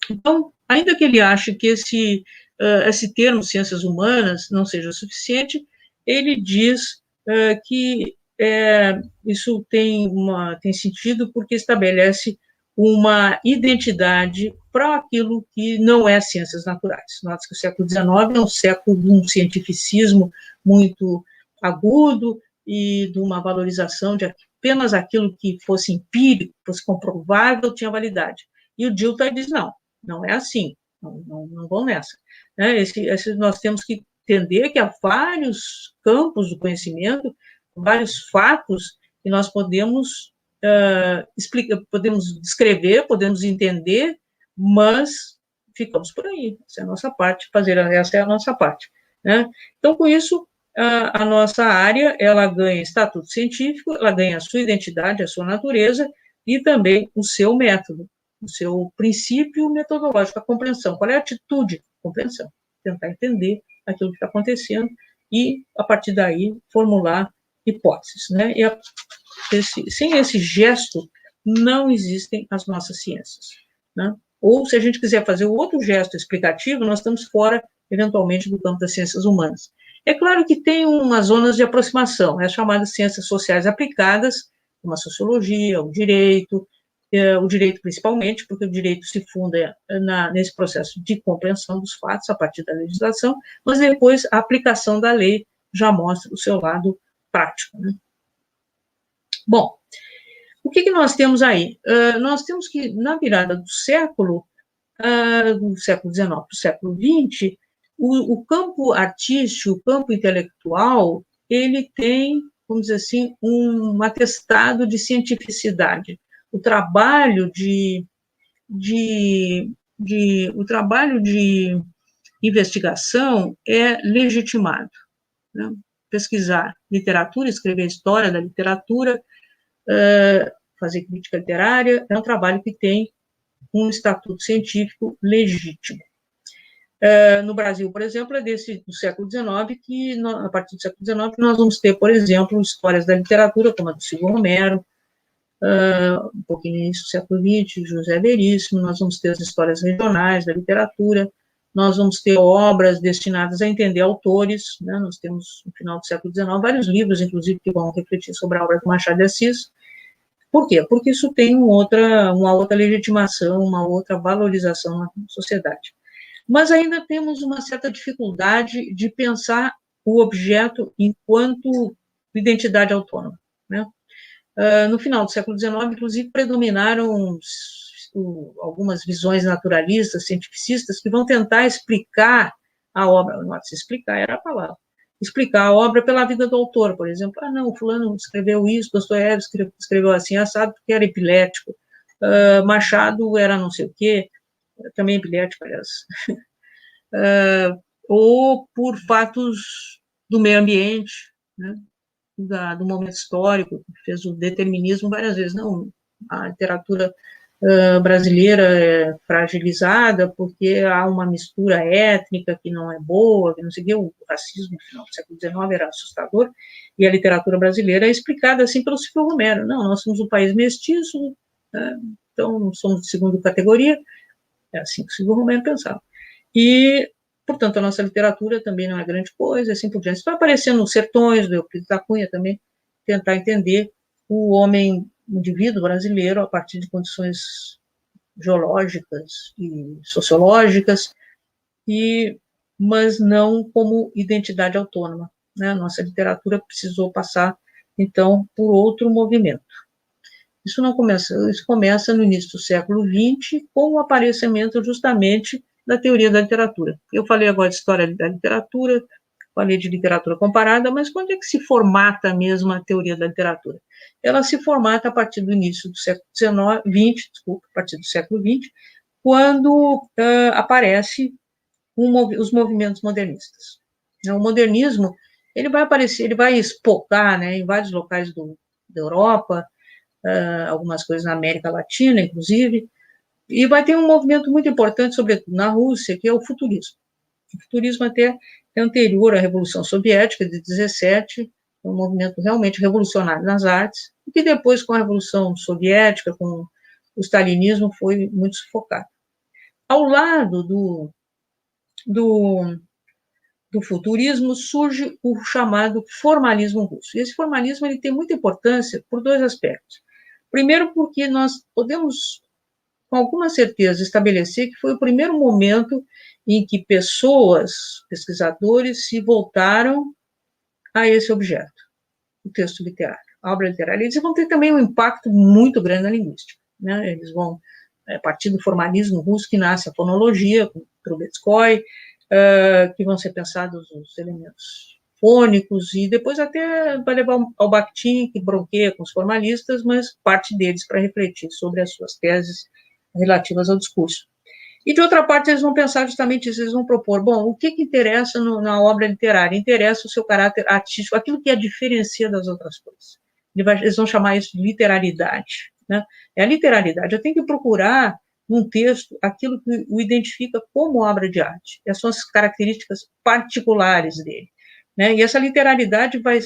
Então, ainda que ele ache que esse termo ciências humanas não seja suficiente, ele diz que isso tem sentido porque estabelece uma identidade para aquilo que não é ciências naturais. Note que o século XIX é um século de um cientificismo muito agudo e de uma valorização de apenas aquilo que fosse empírico, fosse comprovável, tinha validade. E o Dilthey diz, não é assim, não vão nessa. Nós temos que entender que há vários campos do conhecimento, vários fatos que nós podemos explicar, podemos descrever, podemos entender, mas ficamos por aí. Essa é a nossa parte, essa é a nossa parte, né? Então, com isso, a nossa área, ela ganha estatuto científico, ela ganha a sua identidade, a sua natureza e também o seu método, o seu princípio metodológico, a compreensão. Qual é a atitude? Compreensão. Tentar entender aquilo que está acontecendo e, a partir daí, formular hipóteses, né? Sem esse gesto, não existem as nossas ciências, né? Ou, se a gente quiser fazer outro gesto explicativo, nós estamos fora, eventualmente, do campo das ciências humanas. É claro que tem umas zonas de aproximação, as chamadas ciências sociais aplicadas, como a sociologia, o direito principalmente, porque o direito se funda nesse processo de compreensão dos fatos a partir da legislação, mas depois a aplicação da lei já mostra o seu lado prático, né? Bom, o que nós temos aí? Nós temos que, na virada do século XIX para o século XX, o campo artístico, o campo intelectual, ele tem, vamos dizer assim, um atestado de cientificidade. O trabalho de investigação é legitimado, né? Pesquisar literatura, escrever história da literatura, fazer crítica literária, é um trabalho que tem um estatuto científico legítimo. No Brasil, por exemplo, é do século XIX que, a partir do século XIX, nós vamos ter, por exemplo, histórias da literatura, como a do Silvio Romero, um pouquinho no início do século XX, José Veríssimo, nós vamos ter as histórias regionais da literatura, nós vamos ter obras destinadas a entender autores, né? Nós temos, no final do século XIX, vários livros, inclusive, que vão refletir sobre a obra do Machado de Assis. Por quê? Porque isso tem uma outra legitimação, uma outra valorização na sociedade. Mas ainda temos uma certa dificuldade de pensar o objeto enquanto identidade autônoma, né? No final do século XIX, inclusive, predominaram algumas visões naturalistas, cientificistas, que vão tentar explicar a obra. Nossa, explicar era a palavra. explicar a obra pela vida do autor, por exemplo. Ah, não, fulano escreveu isso, Dostoiévski escreveu assim, assado, porque era epilético. Machado era não sei o quê, também epilético, aliás. Ou por fatos do meio ambiente, né, do momento histórico, que fez o determinismo várias vezes. Não, a literatura brasileira é fragilizada porque há uma mistura étnica que não é boa, que não sei o quê. O racismo no final do século XIX era assustador, e a literatura brasileira é explicada assim pelo Silvio Romero. Não, nós somos um país mestiço, então não somos de segunda categoria, é assim que o Silvio Romero pensava. E, portanto, a nossa literatura também não é grande coisa, assim por diante. Isso vai aparecer nos Sertões, do Euclides da Cunha também, tentar entender o homem, o indivíduo brasileiro, a partir de condições geológicas e sociológicas, mas não como identidade autônoma, né? Nossa literatura precisou passar, então, por outro movimento. Isso começa no início do século XX, com o aparecimento justamente da teoria da literatura. Eu falei agora de história da literatura, falei de literatura comparada, mas quando é que se formata mesmo a teoria da literatura? Ela se formata a partir do início do século a partir do século XX, quando aparece os movimentos modernistas. O modernismo, ele vai aparecer, ele vai espocar, né, em vários locais da Europa, algumas coisas na América Latina, inclusive, e vai ter um movimento muito importante, sobretudo na Rússia, que é o futurismo. O futurismo até é anterior à Revolução Soviética, de 17, um movimento realmente revolucionário nas artes, e que depois, com a Revolução Soviética, com o stalinismo, foi muito sufocado. Ao lado do futurismo surge o chamado formalismo russo. E esse formalismo ele tem muita importância por dois aspectos. Primeiro, porque nós podemos, com alguma certeza, estabelecer que foi o primeiro momento em que pessoas, pesquisadores, se voltaram a esse objeto, o texto literário, a obra literária. Eles vão ter também um impacto muito grande na linguística, né? Eles vão, a partir do formalismo russo, que nasce a fonologia, com Trubetskoy, que vão ser pensados os elementos fônicos, e depois até vai levar ao Bakhtin, que bronqueia com os formalistas, mas parte deles para refletir sobre as suas teses relativas ao discurso. E, de outra parte, eles vão pensar justamente isso, eles vão propor, bom, o que interessa na obra literária? Interessa o seu caráter artístico, aquilo que a diferencia das outras coisas. Eles vão chamar isso de literalidade, né? É a literalidade. Eu tenho que procurar num texto aquilo que o identifica como obra de arte, as suas características particulares dele, né? E essa literalidade vai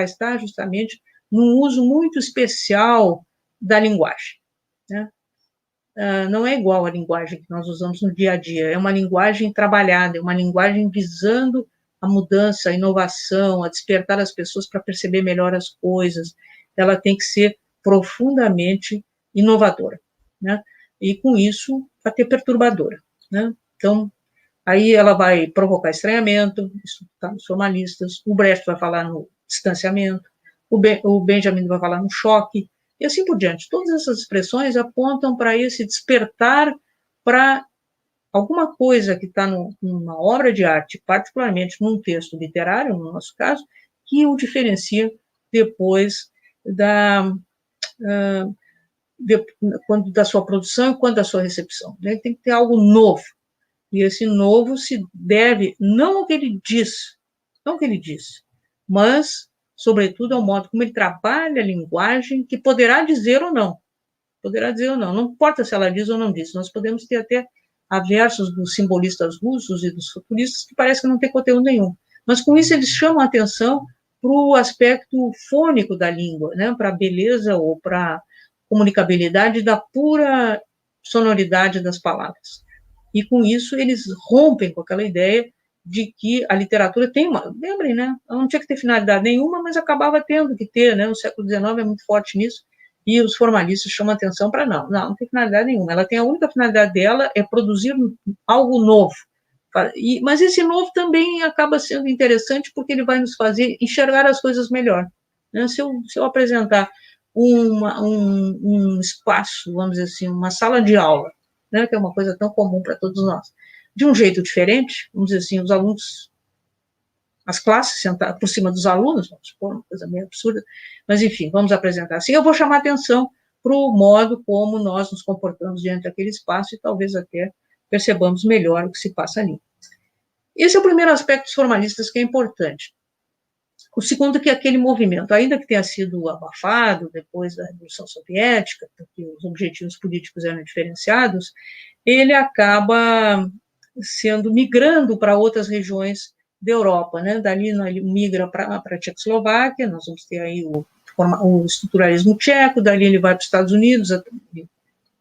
estar justamente num uso muito especial da linguagem, né? Não é igual à linguagem que nós usamos no dia a dia, é uma linguagem trabalhada, é uma linguagem visando a mudança, a inovação, a despertar as pessoas para perceber melhor as coisas. Ela tem que ser profundamente inovadora, né? E com isso até perturbadora, né? Então, aí ela vai provocar estranhamento, isso está nos formalistas, o Brecht vai falar no distanciamento, o Benjamin vai falar no choque, e assim por diante. Todas essas expressões apontam para esse despertar para alguma coisa que está numa obra de arte, particularmente num texto literário, no nosso caso, que o diferencia depois da sua produção e quando da sua recepção. Ele tem que ter algo novo. E esse novo se deve não ao que ele diz, mas, sobretudo, ao modo como ele trabalha a linguagem, que poderá dizer ou não. Não importa se ela diz ou não diz. Nós podemos ter até aversos dos simbolistas russos e dos futuristas que parece que não tem conteúdo nenhum. Mas, com isso, eles chamam a atenção para o aspecto fônico da língua, né? Para a beleza ou para a comunicabilidade da pura sonoridade das palavras. E, com isso, eles rompem com aquela ideia de que a literatura tem uma... Lembrem, né? Ela não tinha que ter finalidade nenhuma, mas acabava tendo que ter, né? O século XIX é muito forte nisso, e os formalistas chamam atenção para não tem finalidade nenhuma. Ela tem a única finalidade dela é produzir algo novo. Mas esse novo também acaba sendo interessante porque ele vai nos fazer enxergar as coisas melhor, né? Se eu apresentar um espaço, vamos dizer assim, uma sala de aula, né, que é uma coisa tão comum para todos nós, de um jeito diferente, vamos dizer assim, os alunos as classes sentadas por cima dos alunos, vamos supor, uma coisa meio absurda, mas, enfim, vamos apresentar assim. Eu vou chamar atenção para o modo como nós nos comportamos diante daquele espaço e talvez até percebamos melhor o que se passa ali. Esse é o primeiro aspecto dos formalistas que é importante. O segundo, que aquele movimento, ainda que tenha sido abafado depois da Revolução Soviética, porque os objetivos políticos eram diferenciados, ele acaba migrando para outras regiões da Europa, né? Dali ele migra para a Tchecoslováquia, nós vamos ter aí o estruturalismo tcheco, dali ele vai para os Estados Unidos,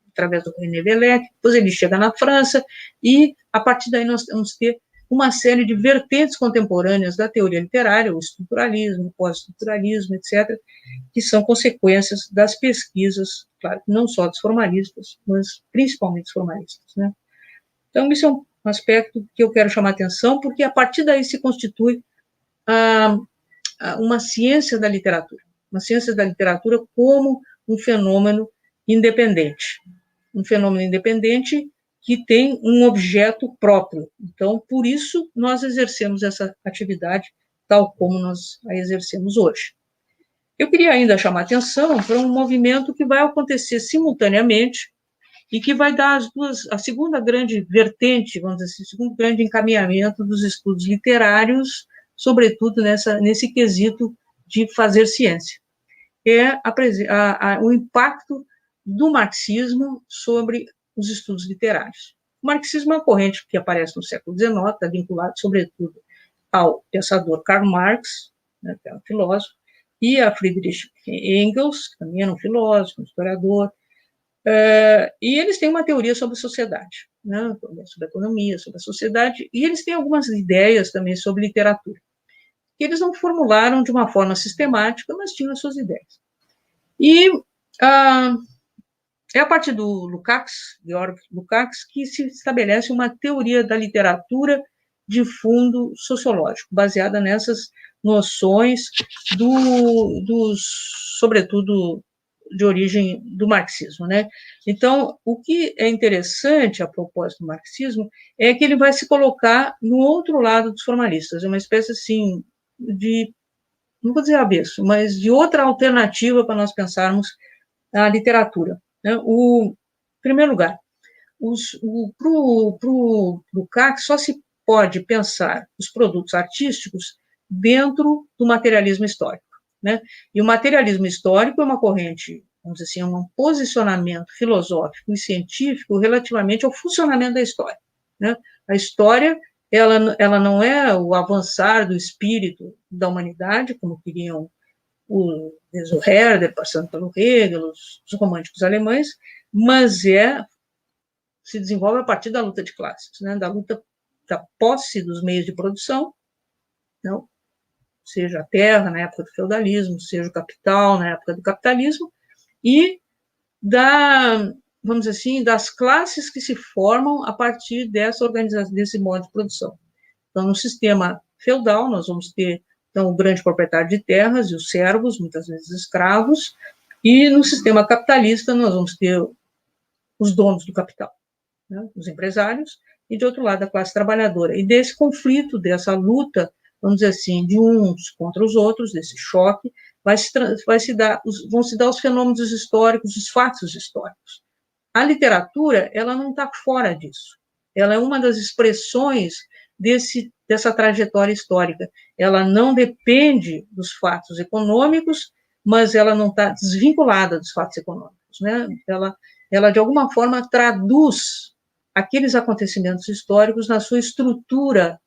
através do René Velec, depois ele chega na França, e a partir daí nós vamos ter uma série de vertentes contemporâneas da teoria literária, o estruturalismo, o pós-estruturalismo, etc., que são consequências das pesquisas, claro, não só dos formalistas, mas principalmente dos formalistas, né? Então, isso é um aspecto que eu quero chamar a atenção, porque a partir daí se constitui uma ciência da literatura como um fenômeno independente que tem um objeto próprio. Então, por isso, nós exercemos essa atividade tal como nós a exercemos hoje. Eu queria ainda chamar a atenção para um movimento que vai acontecer simultaneamente e que vai dar a segunda grande vertente, vamos dizer assim, o segundo grande encaminhamento dos estudos literários, sobretudo nesse quesito de fazer ciência. É o impacto do marxismo sobre os estudos literários. O marxismo é uma corrente que aparece no século XIX, está vinculado, sobretudo, ao pensador Karl Marx, né, que é um filósofo, e a Friedrich Engels, que também era um filósofo, um historiador, e eles têm uma teoria sobre a sociedade, né, sobre a economia, sobre a sociedade, e eles têm algumas ideias também sobre literatura, que eles não formularam de uma forma sistemática, mas tinham as suas ideias. E é a partir do Georg Lukács, que se estabelece uma teoria da literatura de fundo sociológico, baseada nessas noções sobretudo, de origem do marxismo, né? Então, o que é interessante a propósito do marxismo é que ele vai se colocar no outro lado dos formalistas, é uma espécie, assim, não vou dizer avesso, mas de outra alternativa para nós pensarmos a literatura. Em primeiro lugar, para o Lukács só se pode pensar os produtos artísticos dentro do materialismo histórico, né? E o materialismo histórico é uma corrente, vamos dizer assim, um posicionamento filosófico e científico relativamente ao funcionamento da história, né? A história, ela não é o avançar do espírito da humanidade, como queriam desde o Herder, passando pelo Hegel, os românticos alemães, mas se desenvolve a partir da luta de classes, né? Da luta da posse dos meios de produção, não? Seja a terra na época do feudalismo, seja o capital na época do capitalismo, e vamos dizer assim, das classes que se formam a partir dessa organização, desse modo de produção. Então, no sistema feudal, nós vamos ter então, o grande proprietário de terras e os servos, muitas vezes escravos, e no sistema capitalista nós vamos ter os donos do capital, né, os empresários, e de outro lado a classe trabalhadora. E desse conflito, dessa luta, vamos dizer assim, de uns contra os outros, desse choque, vão se dar os fenômenos históricos, os fatos históricos. A literatura, ela não está fora disso. Ela é uma das expressões dessa trajetória histórica. Ela não depende dos fatos econômicos, mas ela não está desvinculada dos fatos econômicos, né? Ela, de alguma forma, traduz aqueles acontecimentos históricos na sua estrutura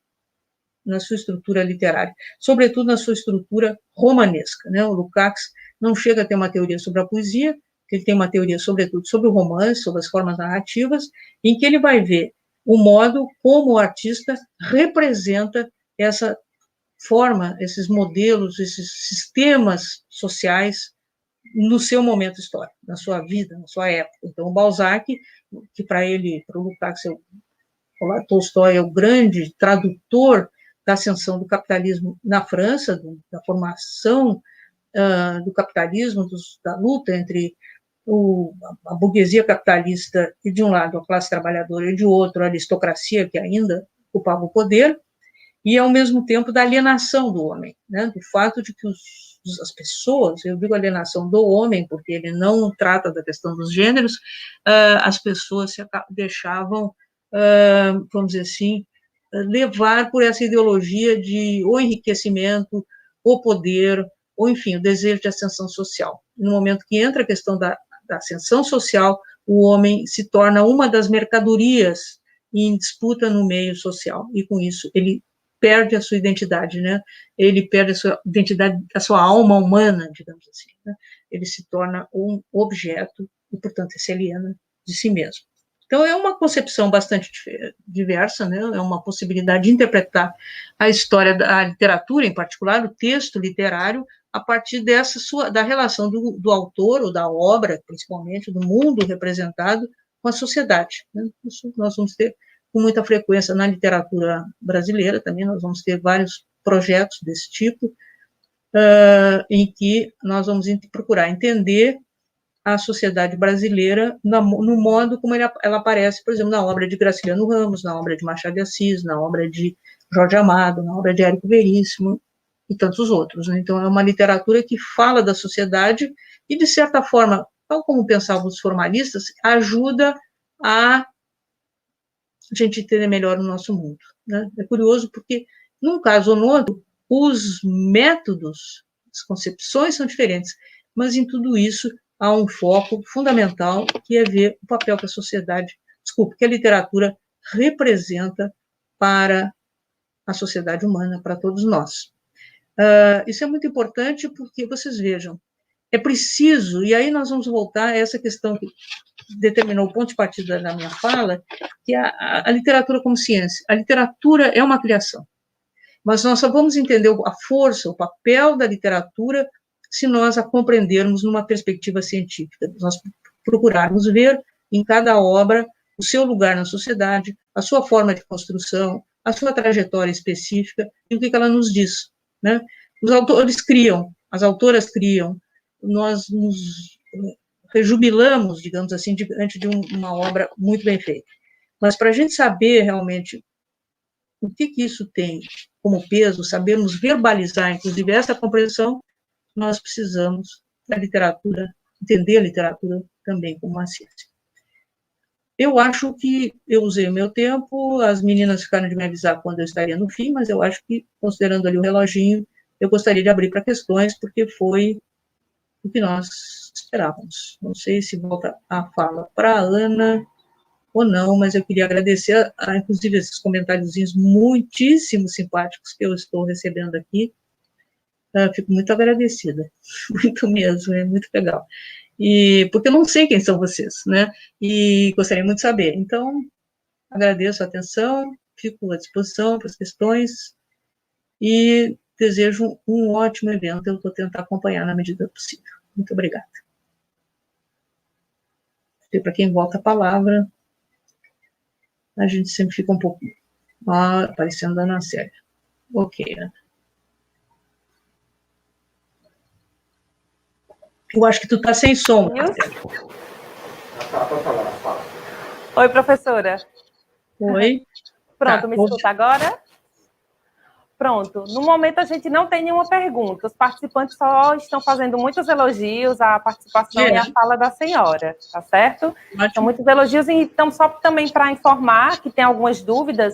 literária, sobretudo na sua estrutura romanesca, né? O Lukács não chega a ter uma teoria sobre a poesia, ele tem uma teoria, sobretudo, sobre o romance, sobre as formas narrativas, em que ele vai ver o modo como o artista representa essa forma, esses modelos, esses sistemas sociais no seu momento histórico, na sua vida, na sua época. Então, o Balzac, que para o Lukács, o Tolstói é o grande tradutor da ascensão do capitalismo na França, da formação do capitalismo, da luta entre a burguesia capitalista de um lado, a classe trabalhadora, e de outro, a aristocracia, que ainda ocupava o poder, e, ao mesmo tempo, da alienação do homem, né? Do fato de que as pessoas, eu digo alienação do homem, porque ele não trata da questão dos gêneros, as pessoas se deixavam, vamos dizer assim, levar por essa ideologia de ou enriquecimento, ou poder, ou, enfim, o desejo de ascensão social. No momento que entra a questão da ascensão social, o homem se torna uma das mercadorias em disputa no meio social, e com isso ele perde a sua identidade, né? Ele perde a sua identidade, a sua alma humana, digamos assim, né? Ele se torna um objeto e, portanto, se aliena de si mesmo. Então, é uma concepção bastante diversa, né? É uma possibilidade de interpretar a história da literatura, em particular, o texto literário, a partir da relação do autor, ou da obra, principalmente, do mundo representado, com a sociedade, né? Isso nós vamos ter com muita frequência na literatura brasileira, também nós vamos ter vários projetos desse tipo, em que nós vamos procurar entender a sociedade brasileira no modo como ela aparece, por exemplo, na obra de Graciliano Ramos, na obra de Machado de Assis, na obra de Jorge Amado, na obra de Érico Veríssimo e tantos outros, né? Então, é uma literatura que fala da sociedade e, de certa forma, tal como pensavam os formalistas, ajuda a gente entender melhor o nosso mundo, né? É curioso porque, num caso ou no outro, os métodos, as concepções são diferentes, mas em tudo isso há um foco fundamental, que é ver o papel que a sociedade, que a literatura representa para a sociedade humana, para todos nós. Isso é muito importante porque, vocês vejam, é preciso, e aí nós vamos voltar a essa questão que determinou o ponto de partida da minha fala, que é a literatura como ciência. A literatura é uma criação, mas nós só vamos entender a força, o papel da literatura, se nós a compreendermos numa perspectiva científica, nós procurarmos ver em cada obra o seu lugar na sociedade, a sua forma de construção, a sua trajetória específica e o que ela nos diz, né? Os autores criam, as autoras criam, nós nos rejubilamos, digamos assim, diante de uma obra muito bem feita. Mas para a gente saber realmente o que isso tem como peso, sabermos verbalizar, inclusive, essa compreensão, nós precisamos da literatura, entender a literatura também como uma ciência. Eu acho que eu usei o meu tempo, as meninas ficaram de me avisar quando eu estaria no fim, mas eu acho que, considerando ali o reloginho, eu gostaria de abrir para questões, porque foi o que nós esperávamos. Não sei se volta a fala para a Ana ou não, mas eu queria agradecer, inclusive, esses comentáriozinhos muitíssimo simpáticos que eu estou recebendo aqui. Fico muito agradecida, muito mesmo, é muito legal. Porque eu não sei quem são vocês, né? E gostaria muito de saber. Então, agradeço a atenção, fico à disposição para as questões e desejo um ótimo evento. Eu vou tentar acompanhar na medida possível. Muito obrigada. E para quem volta a palavra, a gente sempre fica um pouco aparecendo a Ana Célia. Ok, Ana. Eu acho que tu está sem som. Oi, professora. Oi. Pronto, me escuta agora? Pronto. No momento, a gente não tem nenhuma pergunta. Os participantes só estão fazendo muitos elogios à participação e à fala da senhora, tá certo? São muitos elogios. Então, só também para informar que tem algumas dúvidas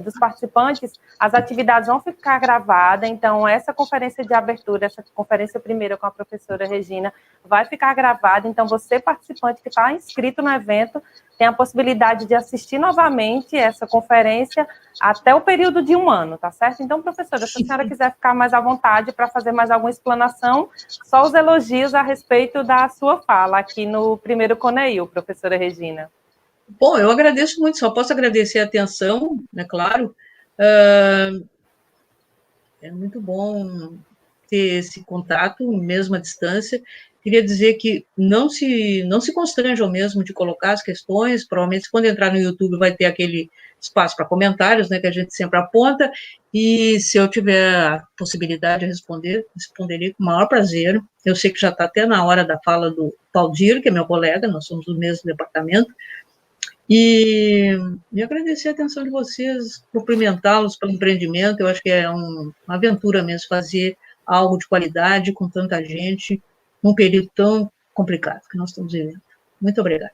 dos participantes, as atividades vão ficar gravadas. Então, essa conferência de abertura, essa conferência primeira com a professora Regina, vai ficar gravada. Então, você, participante que está inscrito no evento, tem a possibilidade de assistir novamente essa conferência até o período de 1 ano, tá certo? Então, professora, se a senhora quiser ficar mais à vontade para fazer mais alguma explanação, só os elogios a respeito da sua fala aqui no primeiro CONEIU, professora Regina. Bom, eu agradeço muito, só posso agradecer a atenção, né, claro. É muito bom ter esse contato, mesmo à distância. Queria dizer que não se constranjam mesmo de colocar as questões, provavelmente quando entrar no YouTube vai ter aquele espaço para comentários, né, que a gente sempre aponta, e se eu tiver a possibilidade de responder, responderei com o maior prazer. Eu sei que já está até na hora da fala do Valdir, que é meu colega, nós somos do mesmo departamento, E agradecer a atenção de vocês, cumprimentá-los pelo empreendimento. Eu acho que é uma aventura mesmo fazer algo de qualidade com tanta gente, num período tão complicado que nós estamos vivendo. Muito obrigada.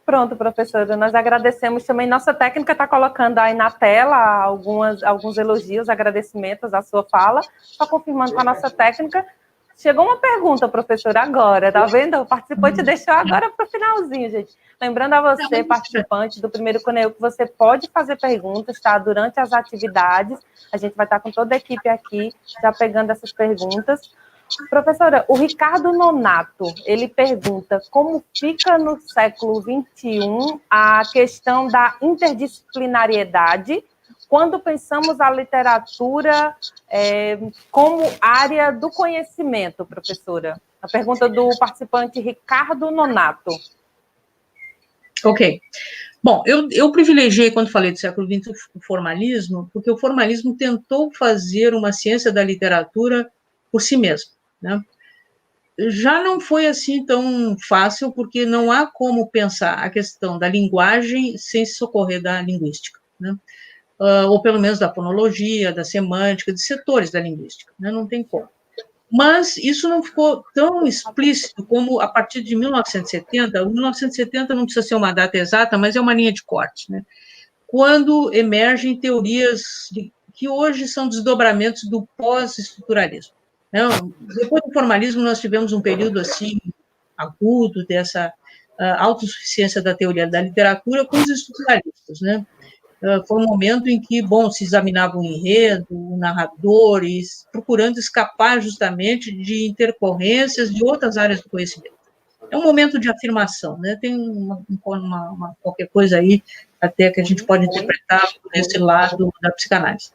Pronto, professora, nós agradecemos também. Nossa técnica está colocando aí na tela alguns elogios, agradecimentos à sua fala. Só confirmando com a nossa técnica. Chegou uma pergunta, professora, agora, tá vendo? O participante deixou agora para o finalzinho, gente. Lembrando a você, participante do primeiro Coneu, que você pode fazer perguntas, tá? Durante as atividades. A gente vai estar com toda a equipe aqui, já pegando essas perguntas. Professora, o Ricardo Nonato, ele pergunta como fica no século XXI a questão da interdisciplinariedade quando pensamos a literatura como área do conhecimento, professora? A pergunta do participante Ricardo Nonato. Ok. Bom, eu privilegiei, quando falei do século XX, o formalismo, porque o formalismo tentou fazer uma ciência da literatura por si mesmo, né? Já não foi assim tão fácil, porque não há como pensar a questão da linguagem sem se socorrer da linguística, né? Ou pelo menos da fonologia, da semântica, de setores da linguística, né? Não tem como. Mas isso não ficou tão explícito como a partir de 1970. 1970 não precisa ser uma data exata, mas é uma linha de corte, né? Quando emergem teorias que hoje são desdobramentos do pós-estruturalismo. Depois do formalismo, nós tivemos um período assim agudo dessa autossuficiência da teoria da literatura com os estruturalistas, né? Foi um momento em que, bom, se examinava o enredo, o narrador, procurando escapar justamente de intercorrências de outras áreas do conhecimento. É um momento de afirmação, né? Tem qualquer coisa aí, até que a gente pode interpretar por esse lado da psicanálise.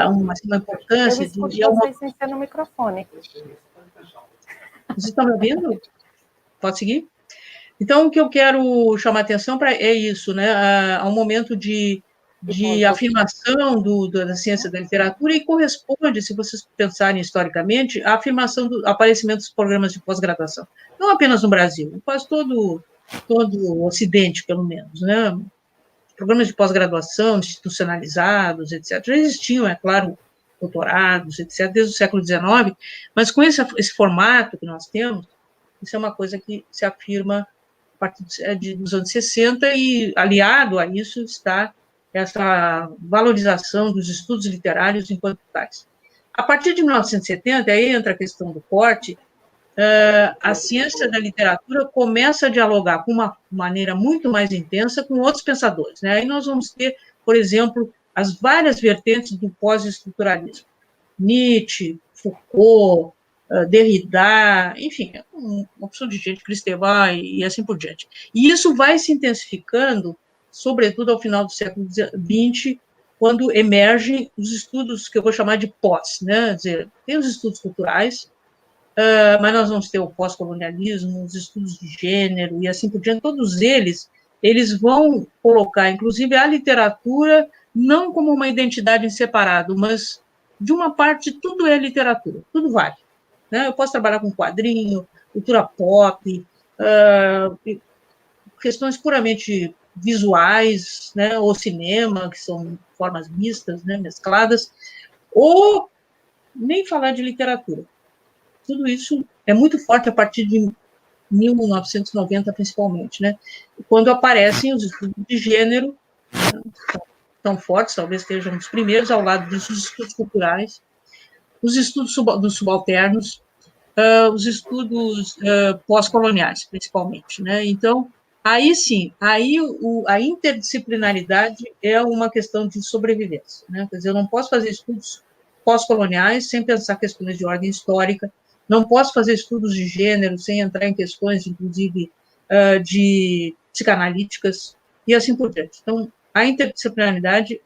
Uma importância... Eu escuto vocês sem ser no microfone. Vocês estão me ouvindo? Pode seguir? Então, o que eu quero chamar a atenção para é isso, né? Há um momento de afirmação da ciência da literatura e corresponde, se vocês pensarem historicamente, à afirmação do aparecimento dos programas de pós-graduação. Não apenas no Brasil, quase todo o Ocidente, pelo menos, né? Programas de pós-graduação institucionalizados, etc. Já existiam, é claro, doutorados, etc., desde o século XIX, mas com esse formato que nós temos, isso é uma coisa que se afirma a partir dos anos 60 e, aliado a isso, está essa valorização dos estudos literários enquanto tais. A partir de 1970, aí entra a questão do corte, a ciência da literatura começa a dialogar com uma maneira muito mais intensa com outros pensadores, né? Aí nós vamos ter, por exemplo, as várias vertentes do pós-estruturalismo. Nietzsche, Foucault, Derrida, enfim, uma opção de gente, Kristeva e assim por diante. E isso vai se intensificando, sobretudo ao final do século XX, quando emergem os estudos que eu vou chamar de pós, né? Quer dizer, tem os estudos culturais, mas nós vamos ter o pós-colonialismo, os estudos de gênero e assim por diante. Todos eles vão colocar, inclusive, a literatura não como uma identidade em separado, mas de uma parte tudo é literatura, tudo vale. Né? Eu posso trabalhar com quadrinho, cultura pop, questões puramente visuais, né? Ou cinema, que são formas mistas, né? Mescladas, ou nem falar de literatura. Tudo isso é muito forte a partir de 1990, principalmente, né? Quando aparecem os estudos de gênero, né? Tão fortes, talvez estejam os primeiros, ao lado dos estudos culturais, os estudos dos subalternos, os estudos pós-coloniais, principalmente, né? Então, aí sim, a interdisciplinaridade é uma questão de sobrevivência, né? Quer dizer, eu não posso fazer estudos pós-coloniais sem pensar questões de ordem histórica, não posso fazer estudos de gênero sem entrar em questões, inclusive, de psicanalíticas e assim por diante. Então, a interdisciplinaridade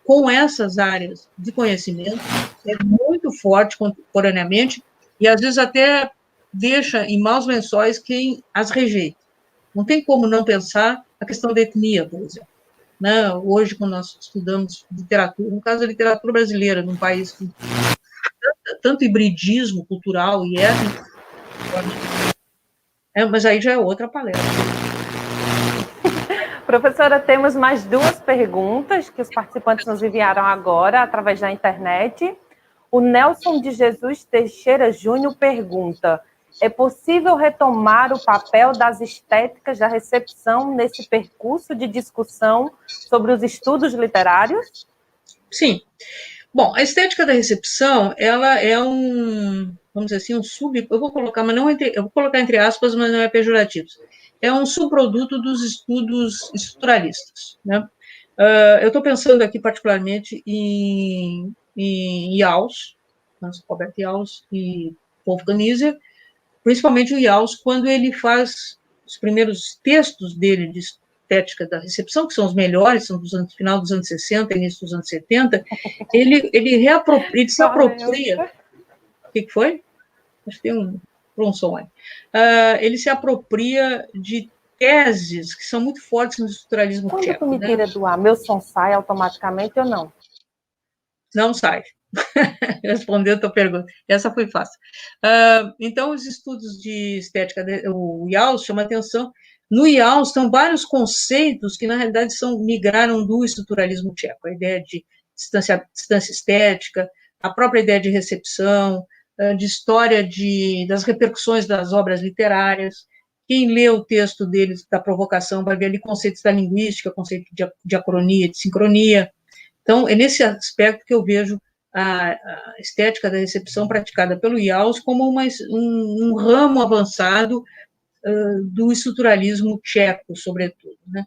com essas áreas de conhecimento é muito forte contemporaneamente e, às vezes, até deixa em maus lençóis quem as rejeita. Não tem como não pensar a questão da etnia, por exemplo. Né? Hoje, quando nós estudamos literatura, no caso da literatura brasileira, num país com tanto hibridismo cultural e étnico, mas aí já é outra palestra. Professora, temos mais duas perguntas que os participantes nos enviaram agora, através da internet. O Nelson de Jesus Teixeira Júnior pergunta: é possível retomar o papel das estéticas da recepção nesse percurso de discussão sobre os estudos literários? Sim. Bom, a estética da recepção, ela é vamos dizer assim, eu vou colocar, mas não eu vou colocar entre aspas, mas não é pejorativo. É um subproduto dos estudos estruturalistas, né? Eu estou pensando aqui particularmente em Jauss, Robert Jauss e Wolfgang Iser, principalmente o Jauss, quando ele faz os primeiros textos dele de estética da recepção, que são os melhores, são final dos anos 60, início dos anos 70, ele se apropria. O que foi? Acho que tem um som aí. Ele se apropria de teses que são muito fortes no estruturalismo Quando tcheco. tu me tira do ar, meu som sai automaticamente ou não? Não sai. Respondendo a tua pergunta. Essa foi fácil. Então, os estudos de estética, o Jauss chama atenção. No Jauss estão vários conceitos que, na realidade, migraram do estruturalismo tcheco. A ideia de distância estética, a própria ideia de recepção, de história das repercussões das obras literárias. Quem lê o texto deles, da provocação, vai ver ali conceitos da linguística, conceito de diacronia, de sincronia. Então, é nesse aspecto que eu vejo a estética da recepção praticada pelo Jauss como um ramo avançado do estruturalismo tcheco, sobretudo, né?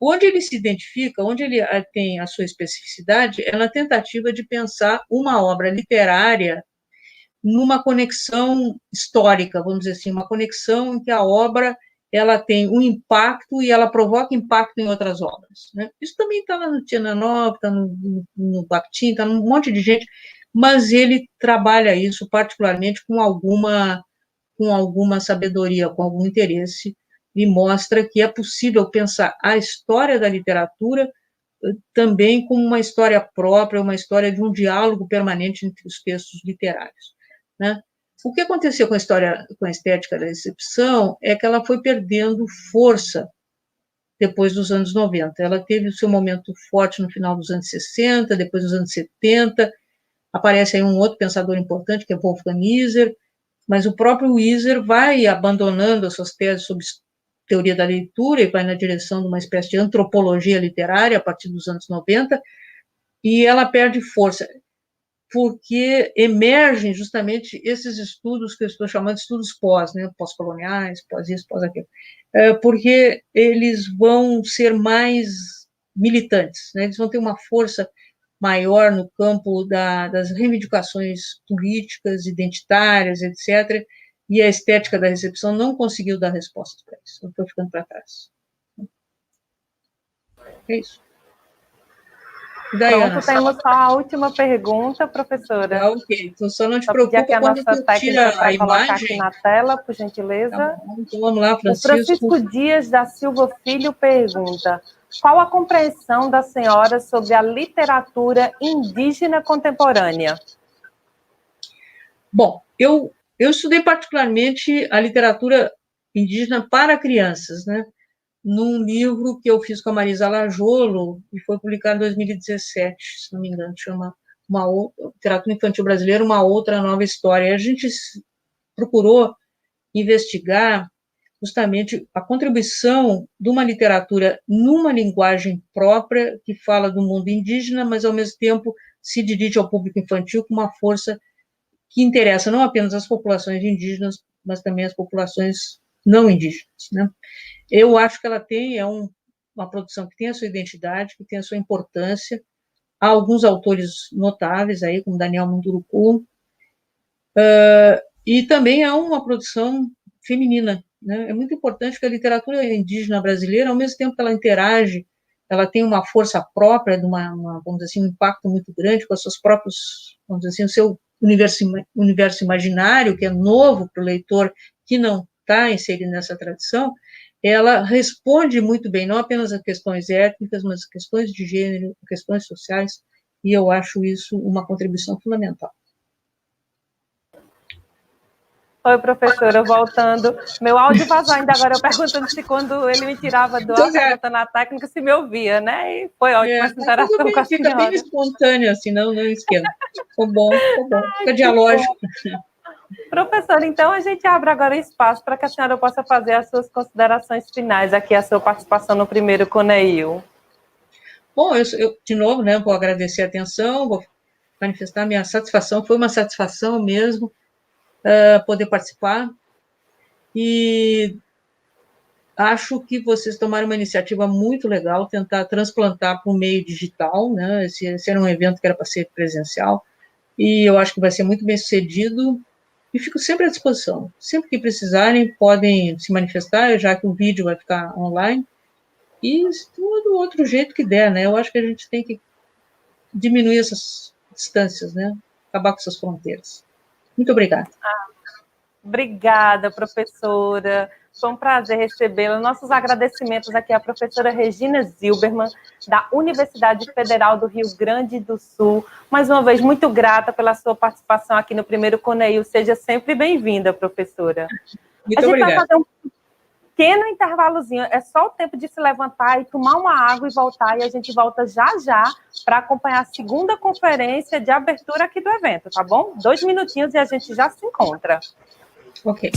Onde ele se identifica, onde ele tem a sua especificidade, é na tentativa de pensar uma obra literária numa conexão histórica, vamos dizer assim, uma conexão em que a obra ela tem um impacto e ela provoca impacto em outras obras, né? Isso também está lá no Tchananov, está no Bakhtin, está num monte de gente, mas ele trabalha isso particularmente com alguma sabedoria, com algum interesse, e mostra que é possível pensar a história da literatura também como uma história própria, uma história de um diálogo permanente entre os textos literários, né? O que aconteceu com a estética da recepção é que ela foi perdendo força depois dos anos 90. Ela teve o seu momento forte no final dos anos 60, depois dos anos 70, aparece aí um outro pensador importante, que é Wolfgang Iser, mas o próprio Iser vai abandonando as suas teses sobre teoria da leitura e vai na direção de uma espécie de antropologia literária a partir dos anos 90, e ela perde força porque emergem justamente esses estudos que eu estou chamando de estudos né, pós-coloniais, pós isso, pós aquilo, porque eles vão ser mais militantes, né, eles vão ter uma força maior no campo das reivindicações políticas, identitárias, etc., e a estética da recepção não conseguiu dar respostas para isso, eu estou ficando para trás. É isso. Pronto, temos só a última pergunta, professora. Ok, então só não te preocupa quando tu tira a imagem. Aqui na tela, por gentileza. Tá bom, então vamos lá, Francisco. O Francisco Dias da Silva Filho pergunta: qual a compreensão da senhora sobre a literatura indígena contemporânea? Bom, eu estudei particularmente a literatura indígena para crianças, né? Num livro que eu fiz com a Marisa Lajolo, e foi publicado em 2017, se não me engano, chama Literatura Infantil Brasileira, uma outra nova história. A gente procurou investigar justamente a contribuição de uma literatura numa linguagem própria, que fala do mundo indígena, mas, ao mesmo tempo, se dirige ao público infantil com uma força que interessa não apenas as populações indígenas, mas também as populações não indígenas, né? Eu acho que ela uma produção que tem a sua identidade, que tem a sua importância. Há alguns autores notáveis aí, como Daniel Munduruku, e também há uma produção feminina, né? É muito importante que a literatura indígena brasileira, ao mesmo tempo que ela interage, ela tem uma força própria, vamos dizer assim, um impacto muito grande com as suas próprias, vamos dizer assim, o seu universo imaginário, que é novo para o leitor que não está inserido nessa tradição. Ela responde muito bem, não apenas a questões étnicas, mas a questões de gênero, a questões sociais, e eu acho isso uma contribuição fundamental. Oi, professora, voltando. Meu áudio vazou ainda agora, eu perguntando se quando ele me tirava do ar, perguntando na técnica, se me ouvia, né? E foi ótima essa interação com a fica senhora. bem espontâneo, assim, não esquenta. Ficou bom. Fica dialógico. Professora, então a gente abre agora o espaço para que a senhora possa fazer as suas considerações finais aqui, a sua participação no primeiro CONEIL. Bom, eu de novo, né, vou agradecer a atenção, vou manifestar minha satisfação, foi uma satisfação mesmo poder participar, e acho que vocês tomaram uma iniciativa muito legal, tentar transplantar para o meio digital, né, esse era um evento que era para ser presencial, e eu acho que vai ser muito bem sucedido, e fico sempre à disposição, sempre que precisarem podem se manifestar, já que o vídeo vai ficar online, e todo outro jeito que der, né, eu acho que a gente tem que diminuir essas distâncias, né, acabar com essas fronteiras. Muito obrigada. Obrigada, professora. Foi um prazer recebê-la. Nossos agradecimentos aqui à professora Regina Zilberman, da Universidade Federal do Rio Grande do Sul. Mais uma vez, muito grata pela sua participação aqui no primeiro CONEIL. Seja sempre bem-vinda, professora. Muito obrigada. Vai fazer um pequeno intervalozinho. É só o tempo de se levantar e tomar uma água e voltar. E a gente volta já para acompanhar a segunda conferência de abertura aqui do evento, tá bom? 2 minutinhos e a gente já se encontra. Ok.